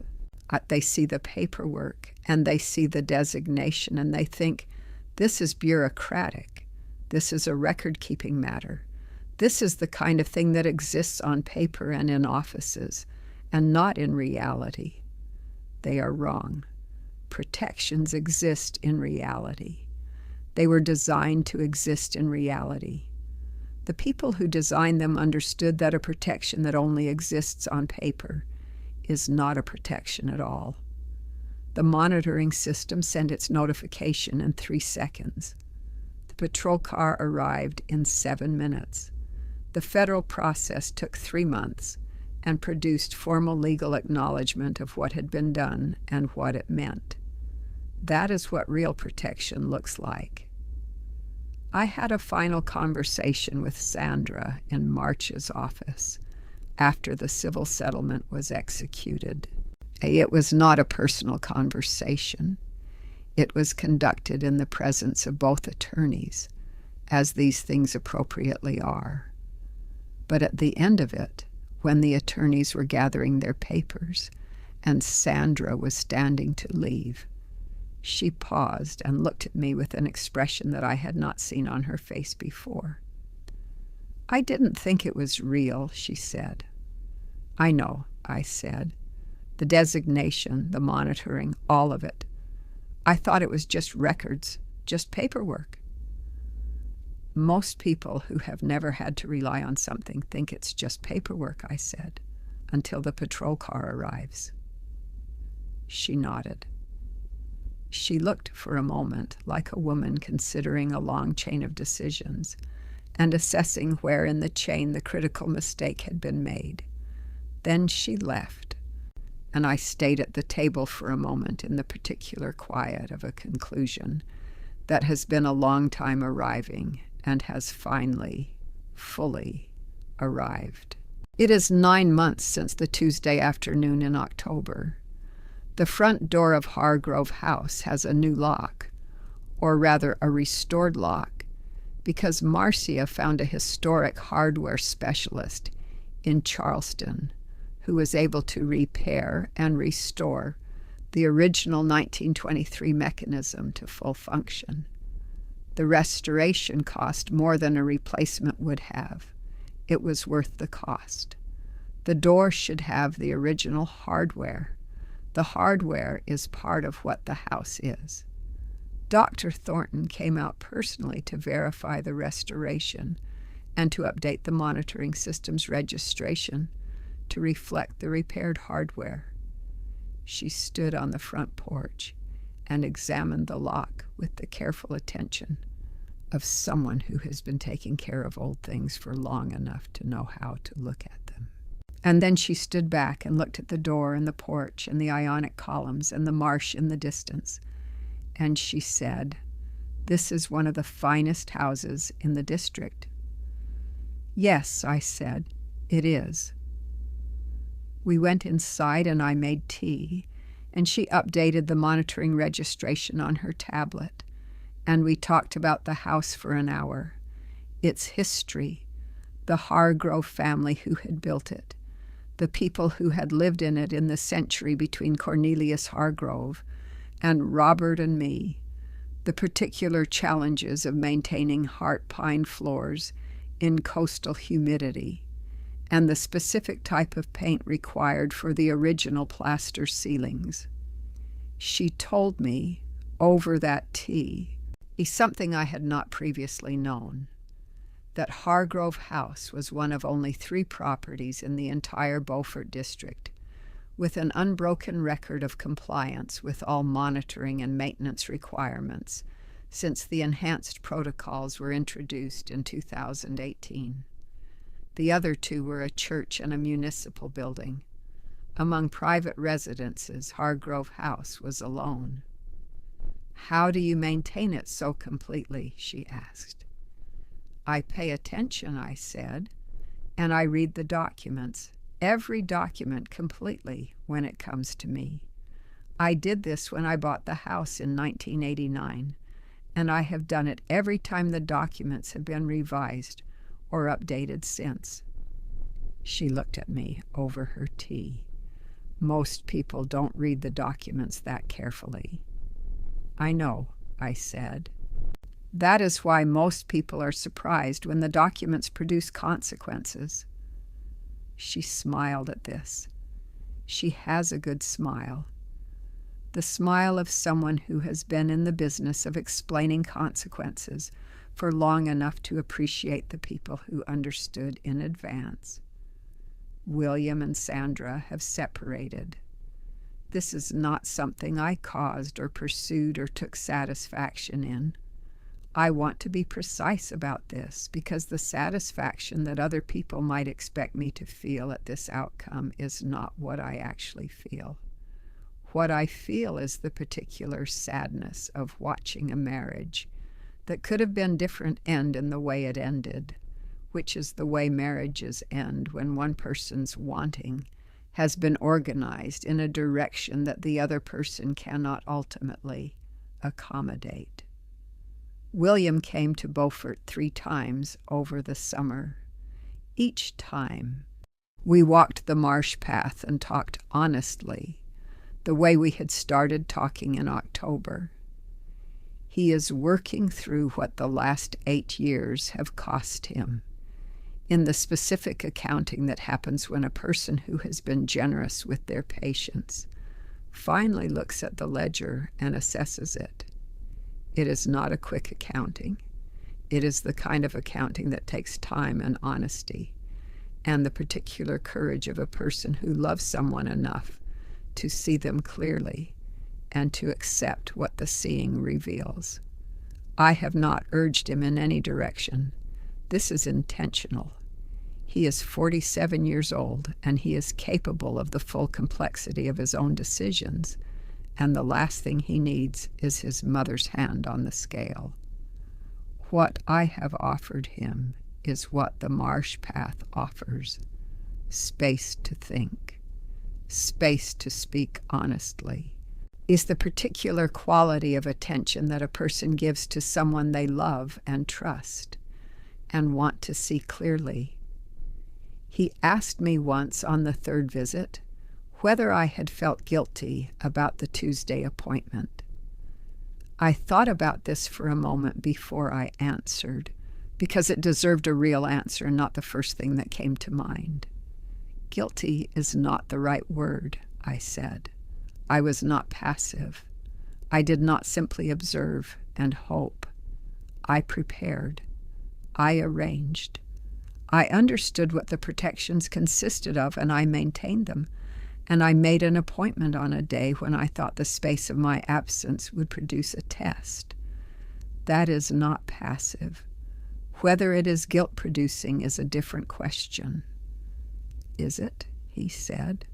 They see the paperwork and they see the designation and they think, this is bureaucratic. This is a record-keeping matter. This is the kind of thing that exists on paper and in offices, and not in reality. They are wrong. Protections exist in reality. They were designed to exist in reality. The people who designed them understood that a protection that only exists on paper is not a protection at all. The monitoring system sent its notification in 3 seconds. The patrol car arrived in 7 minutes. The federal process took 3 months and produced formal legal acknowledgement of what had been done and what it meant. That is what real protection looks like. I had a final conversation with Sandra in March's office after the civil settlement was executed. It was not a personal conversation. It was conducted in the presence of both attorneys, as these things appropriately are. But at the end of it, when the attorneys were gathering their papers and Sandra was standing to leave, she paused and looked at me with an expression that I had not seen on her face before. "I didn't think it was real," she said. "I know," I said. "The designation, the monitoring, all of it. I thought it was just records, just paperwork." "Most people who have never had to rely on something think it's just paperwork," I said, "until the patrol car arrives." She nodded. She looked for a moment like a woman considering a long chain of decisions and assessing where in the chain the critical mistake had been made. Then she left, and I stayed at the table for a moment in the particular quiet of a conclusion that has been a long time arriving and has finally, fully arrived. It is 9 months since the Tuesday afternoon in October. The front door of Hargrove House has a new lock, or rather a restored lock, because Marcia found a historic hardware specialist in Charleston who was able to repair and restore the original 1923 mechanism to full function. The restoration cost more than a replacement would have. It was worth the cost. The door should have the original hardware. The hardware is part of what the house is. Dr. Thornton came out personally to verify the restoration and to update the monitoring system's registration to reflect the repaired hardware. She stood on the front porch and examined the lock with the careful attention of someone who has been taking care of old things for long enough to know how to look at them. And then she stood back and looked at the door and the porch and the ionic columns and the marsh in the distance. And she said, "This is one of the finest houses in the district." "Yes," I said, "it is." We went inside and I made tea, and she updated the monitoring registration on her tablet, and we talked about the house for an hour, its history, the Hargrove family who had built it, the people who had lived in it in the century between Cornelius Hargrove and Robert and me, the particular challenges of maintaining heart pine floors in coastal humidity, and the specific type of paint required for the original plaster ceilings. She told me, over that tea, something I had not previously known, that Hargrove House was one of only 3 properties in the entire Beaufort district with an unbroken record of compliance with all monitoring and maintenance requirements since the enhanced protocols were introduced in 2018. The other 2 were a church and a municipal building. Among private residences, Hargrove House was alone. "How do you maintain it so completely?" she asked. "I pay attention," I said, "and I read the documents, every document completely when it comes to me. I did this when I bought the house in 1989, and I have done it every time the documents have been revised or updated since." She looked at me over her tea. "Most people don't read the documents that carefully." "I know," I said. "That is why most people are surprised when the documents produce consequences." She smiled at this. She has a good smile. the smile of someone who has been in the business of explaining consequences for long enough to appreciate the people who understood in advance. William and Sandra have separated. This is not something I caused or pursued or took satisfaction in. I want to be precise about this because the satisfaction that other people might expect me to feel at this outcome is not what I actually feel. What I feel is the particular sadness of watching a marriage that could have been different end in the way it ended, which is the way marriages end when one person's wanting has been organized in a direction that the other person cannot ultimately accommodate. William came to Beaufort 3 times over the summer. Each time, we walked the marsh path and talked honestly, the way we had started talking in October. He is working through what the last 8 years have cost him, in the specific accounting that happens when a person who has been generous with their patients finally looks at the ledger and assesses it. It is not a quick accounting. It is the kind of accounting that takes time and honesty, and the particular courage of a person who loves someone enough to see them clearly and to accept what the seeing reveals. I have not urged him in any direction. This is intentional. He is 47 years old, and he is capable of the full complexity of his own decisions, and the last thing he needs is his mother's hand on the scale. What I have offered him is what the marsh path offers: space to think, space to speak honestly, is the particular quality of attention that a person gives to someone they love and trust and want to see clearly. He asked me once on the 3rd visit whether I had felt guilty about the Tuesday appointment. I thought about this for a moment before I answered, because it deserved a real answer and not the first thing that came to mind. Guilty is not the right word, I said. I was not passive. I did not simply observe and hope. I prepared. I arranged. I understood what the protections consisted of, and I maintained them. And I made an appointment on a day when I thought the space of my absence would produce a test. That is not passive. Whether it is guilt-producing is a different question. Is it? He said.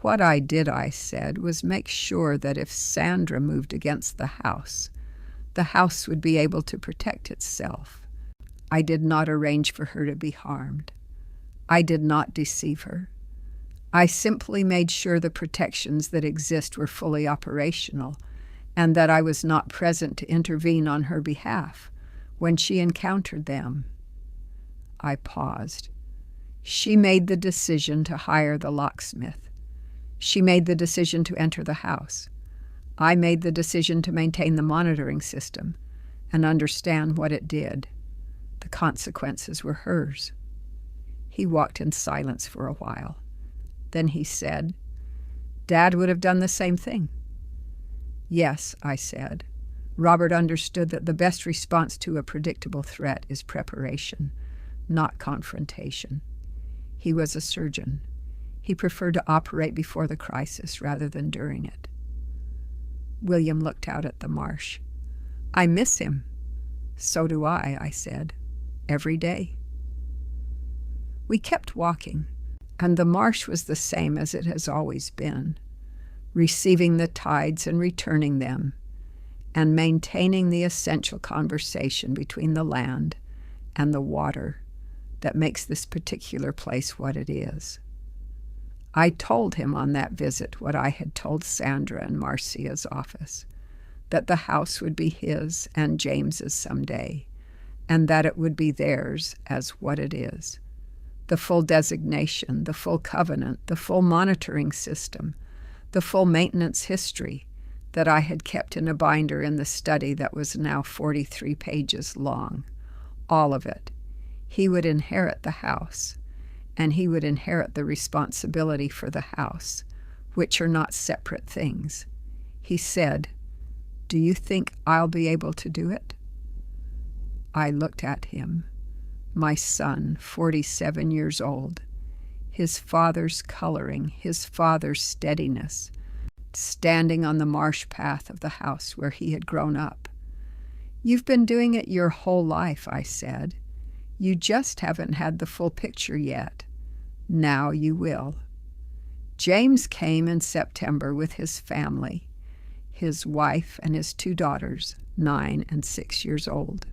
What I did, I said, was make sure that if Sandra moved against the house would be able to protect itself. I did not arrange for her to be harmed. I did not deceive her. I simply made sure the protections that exist were fully operational and that I was not present to intervene on her behalf when she encountered them. I paused. She made the decision to hire the locksmith. She made the decision to enter the house. I made the decision to maintain the monitoring system and understand what it did. The consequences were hers. He walked in silence for a while. Then he said, "Dad would have done the same thing." "Yes," I said. Robert understood that the best response to a predictable threat is preparation, not confrontation. He was a surgeon. He preferred to operate before the crisis rather than during it. William looked out at the marsh. "I miss him." "So do I said. "Every day." We kept walking, and the marsh was the same as it has always been, receiving the tides and returning them, and maintaining the essential conversation between the land and the water that makes this particular place what it is. I told him on that visit what I had told Sandra in Marcia's office, that the house would be his and James's someday, and that it would be theirs as what it is. The full designation, the full covenant, the full monitoring system, the full maintenance history that I had kept in a binder in the study that was now 43 pages long. All of it. He would inherit the house, and he would inherit the responsibility for the house, which are not separate things. He said, "Do you think I'll be able to do it?" I looked at him, my son, 47 years old, his father's coloring, his father's steadiness, standing on the marsh path of the house where he had grown up. "You've been doing it your whole life," I said. "You just haven't had the full picture yet. Now you will." James came in September with his family, his wife and his 2 daughters, 9 and 6 years old.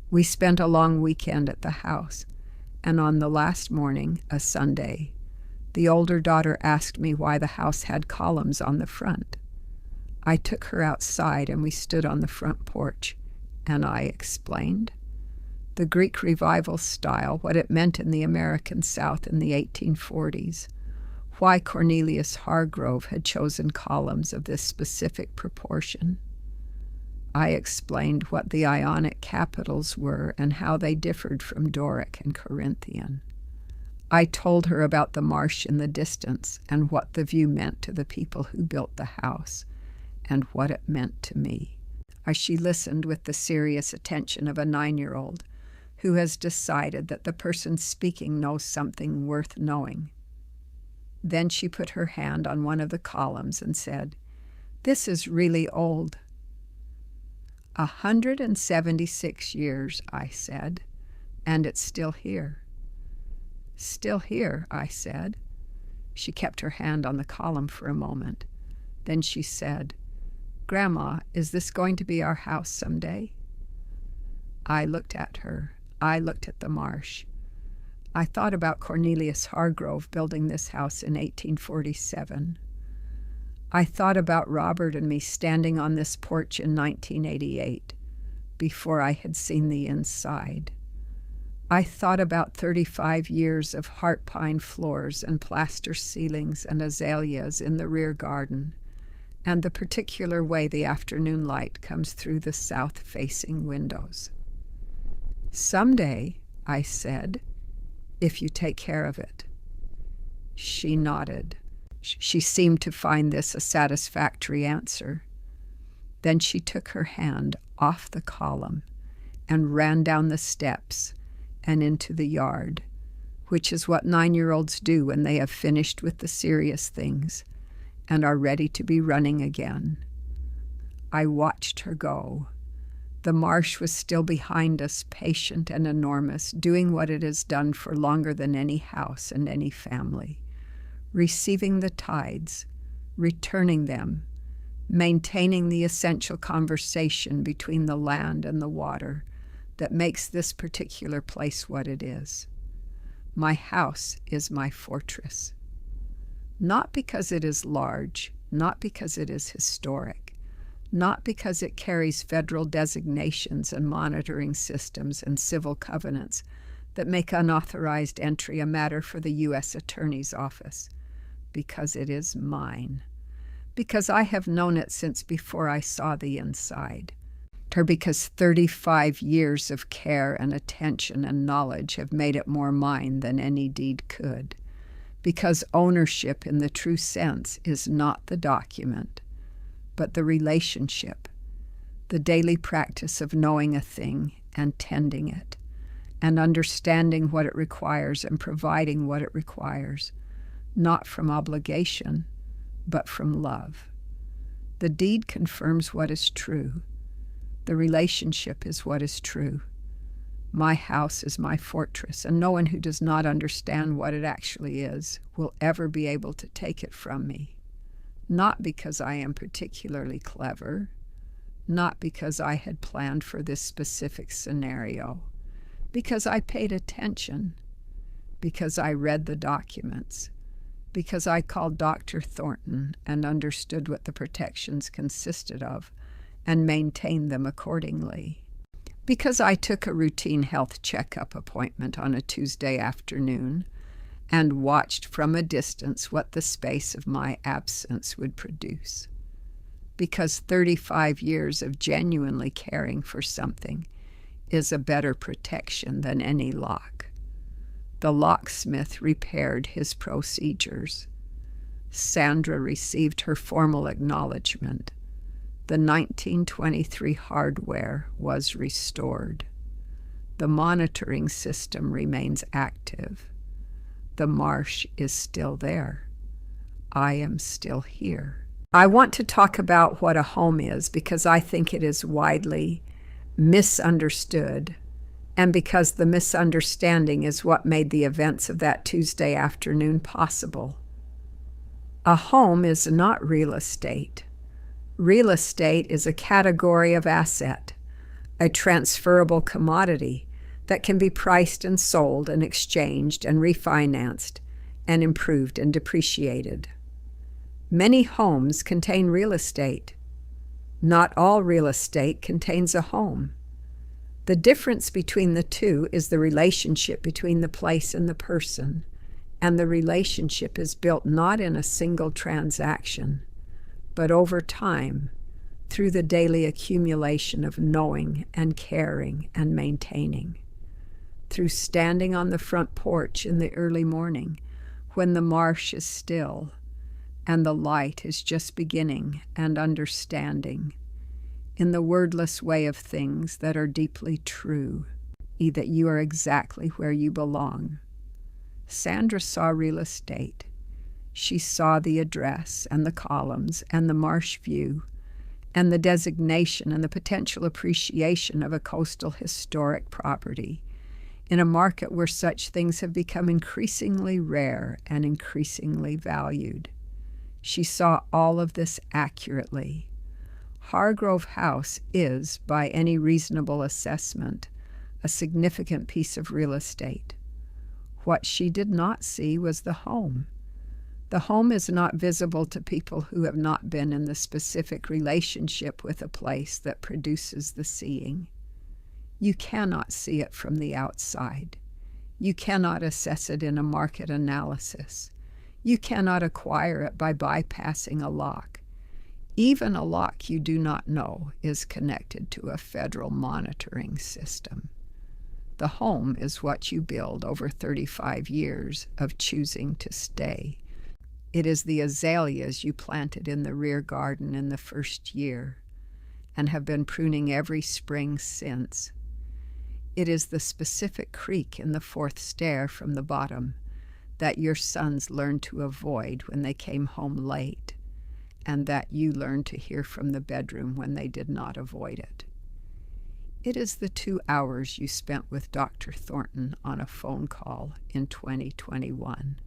We spent a long weekend at the house, and on the last morning, a Sunday, the older daughter asked me why the house had columns on the front. I took her outside and we stood on the front porch, and I explained the Greek Revival style, what it meant in the American South in the 1840s, why Cornelius Hargrove had chosen columns of this specific proportion. I explained what the Ionic capitals were and how they differed from Doric and Corinthian. I told her about the marsh in the distance and what the view meant to the people who built the house and what it meant to me. She listened with the serious attention of a 9-year-old who has decided that the person speaking knows something worth knowing. Then she put her hand on one of the columns and said, "This is really old." 176 years, I said, and it's still here. "Still here," I said. She kept her hand on the column for a moment. Then she said, "Grandma, is this going to be our house someday?" I looked at her. I looked at the marsh. I thought about Cornelius Hargrove building this house in 1847. I thought about Robert and me standing on this porch in 1988, before I had seen the inside. I thought about 35 years of heart pine floors and plaster ceilings and azaleas in the rear garden, and the particular way the afternoon light comes through the south-facing windows. "Someday," I said, "if you take care of it." She nodded. She seemed to find this a satisfactory answer. Then she took her hand off the column and ran down the steps and into the yard, which is what 9-year-olds do when they have finished with the serious things and are ready to be running again. I watched her go. The marsh was still behind us, patient and enormous, doing what it has done for longer than any house and any family, receiving the tides, returning them, maintaining the essential conversation between the land and the water that makes this particular place what it is. My house is my fortress. Not because it is large, not because it is historic, not because it carries federal designations and monitoring systems and civil covenants that make unauthorized entry a matter for the U.S. Attorney's Office, because it is mine, because I have known it since before I saw the inside, or because 35 years of care and attention and knowledge have made it more mine than any deed could, because ownership in the true sense is not the document, but the relationship, the daily practice of knowing a thing and tending it, and understanding what it requires and providing what it requires, not from obligation, but from love. The deed confirms what is true. The relationship is what is true. My house is my fortress, and no one who does not understand what it actually is will ever be able to take it from me. Not because I am particularly clever, not because I had planned for this specific scenario, because I paid attention, because I read the documents, because I called Dr. Thornton and understood what the protections consisted of and maintained them accordingly, because I took a routine health checkup appointment on a Tuesday afternoon and watched from a distance what the space of my absence would produce, because 35 years of genuinely caring for something is a better protection than any lock. The locksmith repaired his procedures. Sandra received her formal acknowledgement. The 1923 hardware was restored. The monitoring system remains active. The marsh is still there. I am still here. I want to talk about what a home is because I think it is widely misunderstood, and because the misunderstanding is what made the events of that Tuesday afternoon possible. A home is not real estate. Real estate is a category of asset, a transferable commodity that can be priced and sold and exchanged and refinanced and improved and depreciated. Many homes contain real estate. Not all real estate contains a home. The difference between the two is the relationship between the place and the person, and the relationship is built not in a single transaction, but over time, through the daily accumulation of knowing and caring and maintaining, through standing on the front porch in the early morning when the marsh is still and the light is just beginning, and understanding, in the wordless way of things that are deeply true, that you are exactly where you belong. Sandra saw real estate. She saw the address and the columns and the marsh view and the designation and the potential appreciation of a coastal historic property in a market where such things have become increasingly rare and increasingly valued. She saw all of this accurately. Hargrove House is, by any reasonable assessment, a significant piece of real estate. What she did not see was the home. The home is not visible to people who have not been in the specific relationship with a place that produces the seeing. You cannot see it from the outside. You cannot assess it in a market analysis. You cannot acquire it by bypassing a lock. Even a lock you do not know is connected to a federal monitoring system. The home is what you build over 35 years of choosing to stay. It is the azaleas you planted in the rear garden in the first year and have been pruning every spring since. It is the specific creak in the fourth stair from the bottom that your sons learned to avoid when they came home late, and that you learned to hear from the bedroom when they did not avoid it. It is the 2 hours you spent with Dr. Thornton on a phone call in 2021,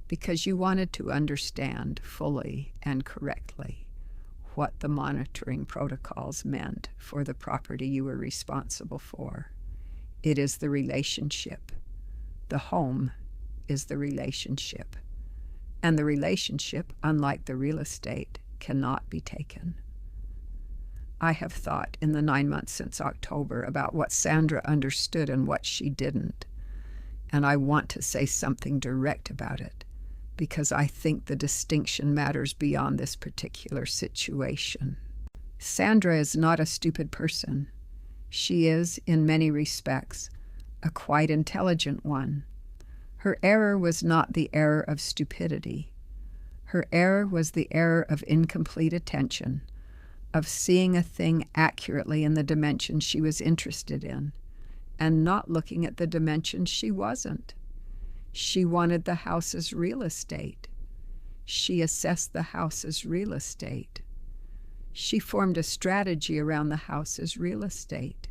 because you wanted to understand fully and correctly what the monitoring protocols meant for the property you were responsible for. It is the relationship. The home is the relationship. And the relationship, unlike the real estate, cannot be taken. I have thought in the 9 months since October about what Sandra understood and what she didn't. And I want to say something direct about it, because I think the distinction matters beyond this particular situation. Sandra is not a stupid person. She is, in many respects, a quite intelligent one. Her error was not the error of stupidity. Her error was the error of incomplete attention, of seeing a thing accurately in the dimension she was interested in, and not looking at the dimension she wasn't. She wanted the house as real estate. She assessed the house as real estate. She formed a strategy around the house as real estate.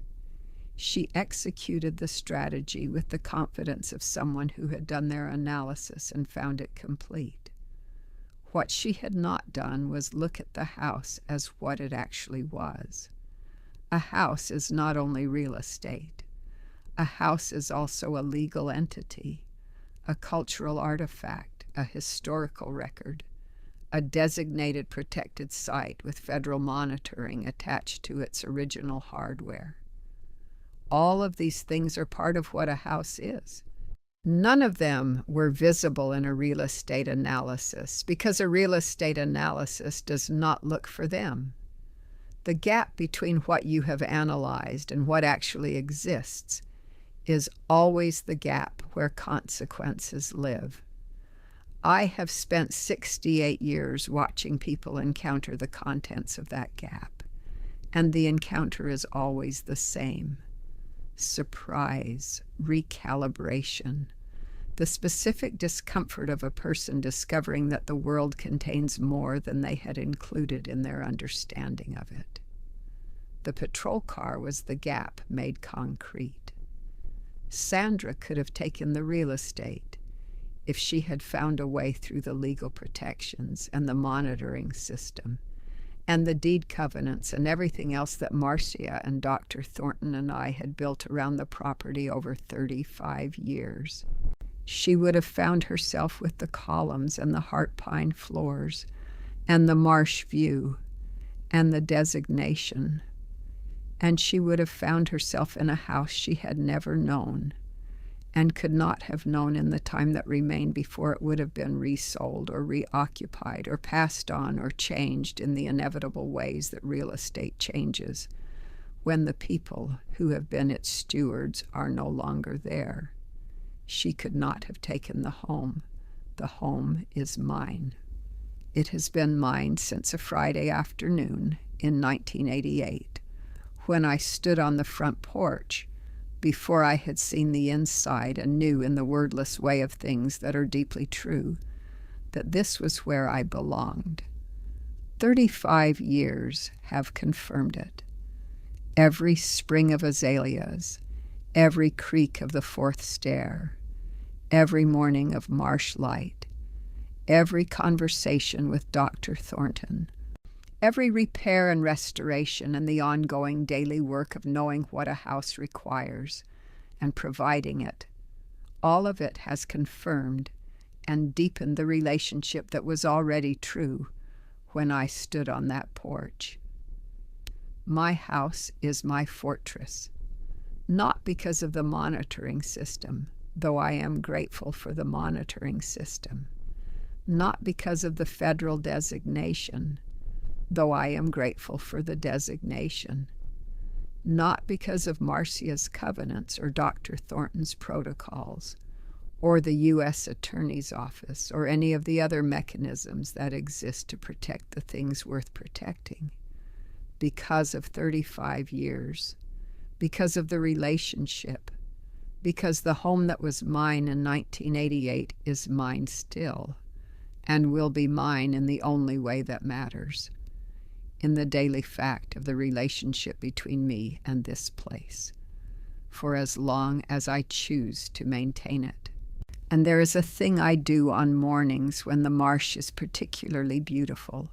She executed the strategy with the confidence of someone who had done their analysis and found it complete. What she had not done was look at the house as what it actually was. A house is not only real estate. A house is also a legal entity, a cultural artifact, a historical record, a designated protected site with federal monitoring attached to its original hardware. All of these things are part of what a house is. None of them were visible in a real estate analysis because a real estate analysis does not look for them. The gap between what you have analyzed and what actually exists is always the gap where consequences live. I have spent 68 years watching people encounter the contents of that gap, and the encounter is always the same. Surprise, recalibration, the specific discomfort of a person discovering that the world contains more than they had included in their understanding of it. The patrol car was the gap made concrete. Sandra could have taken the real estate if she had found a way through the legal protections and the monitoring system and the deed covenants and everything else that Marcia and Dr. Thornton and I had built around the property over 35 years. She would have found herself with the columns and the heart pine floors and the marsh view and the designation. And she would have found herself in a house she had never known and could not have known in the time that remained before it would have been resold or reoccupied or passed on or changed in the inevitable ways that real estate changes when the people who have been its stewards are no longer there. She could not have taken the home. The home is mine. It has been mine since a Friday afternoon in 1988, when I stood on the front porch before I had seen the inside and knew in the wordless way of things that are deeply true that this was where I belonged. 35 years have confirmed it. Every spring of azaleas, every creak of the fourth stair, every morning of marsh light, every conversation with Dr. Thornton, every repair and restoration and the ongoing daily work of knowing what a house requires and providing it, all of it has confirmed and deepened the relationship that was already true when I stood on that porch. My house is my fortress, not because of the monitoring system, though I am grateful for the monitoring system, not because of the federal designation, though I am grateful for the designation, not because of Marcia's covenants or Dr. Thornton's protocols, or the U.S. Attorney's Office, or any of the other mechanisms that exist to protect the things worth protecting, because of 35 years, because of the relationship, because the home that was mine in 1988 is mine still, and will be mine in the only way that matters, in the daily fact of the relationship between me and this place, for as long as I choose to maintain it. And there is a thing I do on mornings when the marsh is particularly beautiful,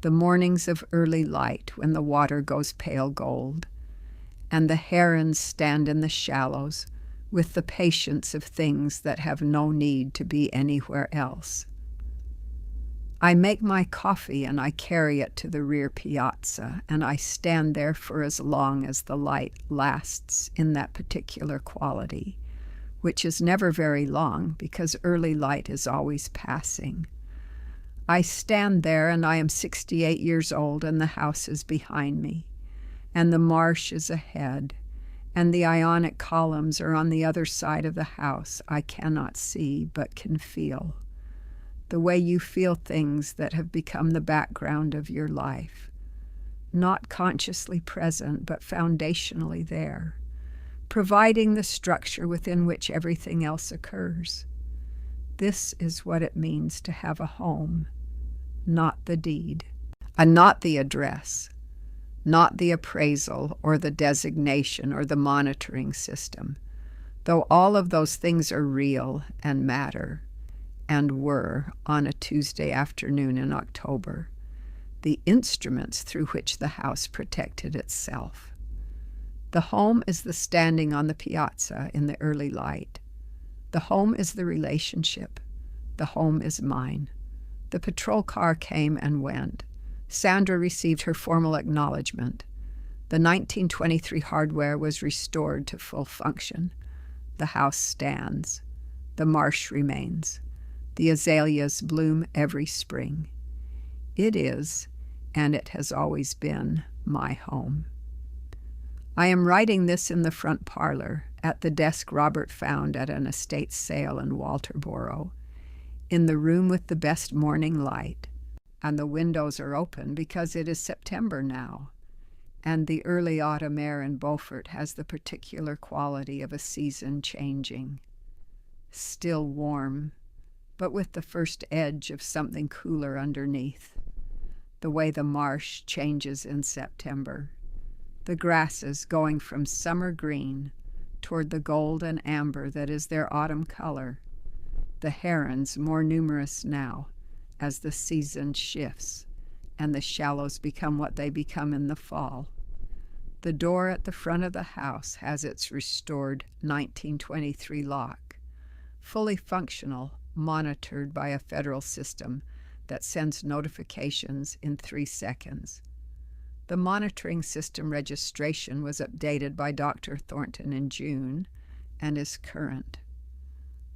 the mornings of early light when the water goes pale gold, and the herons stand in the shallows with the patience of things that have no need to be anywhere else. I make my coffee and I carry it to the rear piazza, and I stand there for as long as the light lasts in that particular quality, which is never very long because early light is always passing. I stand there and I am 68 years old and the house is behind me, and the marsh is ahead, and the ionic columns are on the other side of the house I cannot see but can feel. The way you feel things that have become the background of your life, not consciously present but foundationally there, providing the structure within which everything else occurs. This is what it means to have a home, not the deed, and not the address, not the appraisal or the designation or the monitoring system, though all of those things are real and matter, and were, on a Tuesday afternoon in October, the instruments through which the house protected itself. The home is the standing on the piazza in the early light. The home is the relationship. The home is mine. The patrol car came and went. Sandra received her formal acknowledgement. The 1923 hardware was restored to full function. The house stands. The marsh remains. The azaleas bloom every spring. It is, and it has always been, my home. I am writing this in the front parlor, at the desk Robert found at an estate sale in Walterboro. in the room with the best morning light, and the windows are open because it is September now, and the early autumn air in Beaufort has the particular quality of a season changing. Still warm, but with the first edge of something cooler underneath, the way the marsh changes in September, the grasses going from summer green toward the gold and amber that is their autumn color, the herons more numerous now as the season shifts and the shallows become what they become in the fall. The door at the front of the house has its restored 1923 lock, fully functional, monitored by a federal system that sends notifications in 3 seconds. The monitoring system registration was updated by Dr. Thornton in June and is current.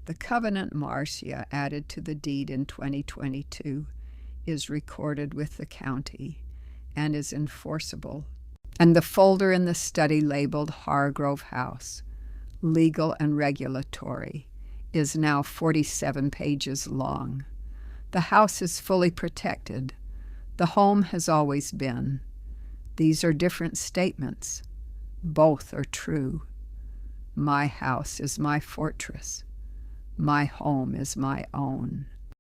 The covenant Marcia added to the deed in 2022 is recorded with the county and is enforceable. And the folder in the study labeled Hargrove House, Legal and Regulatory, is now 47 pages long. The house is fully protected. The home has always been. These are different statements. Both are true. My house is my fortress. My home is my own.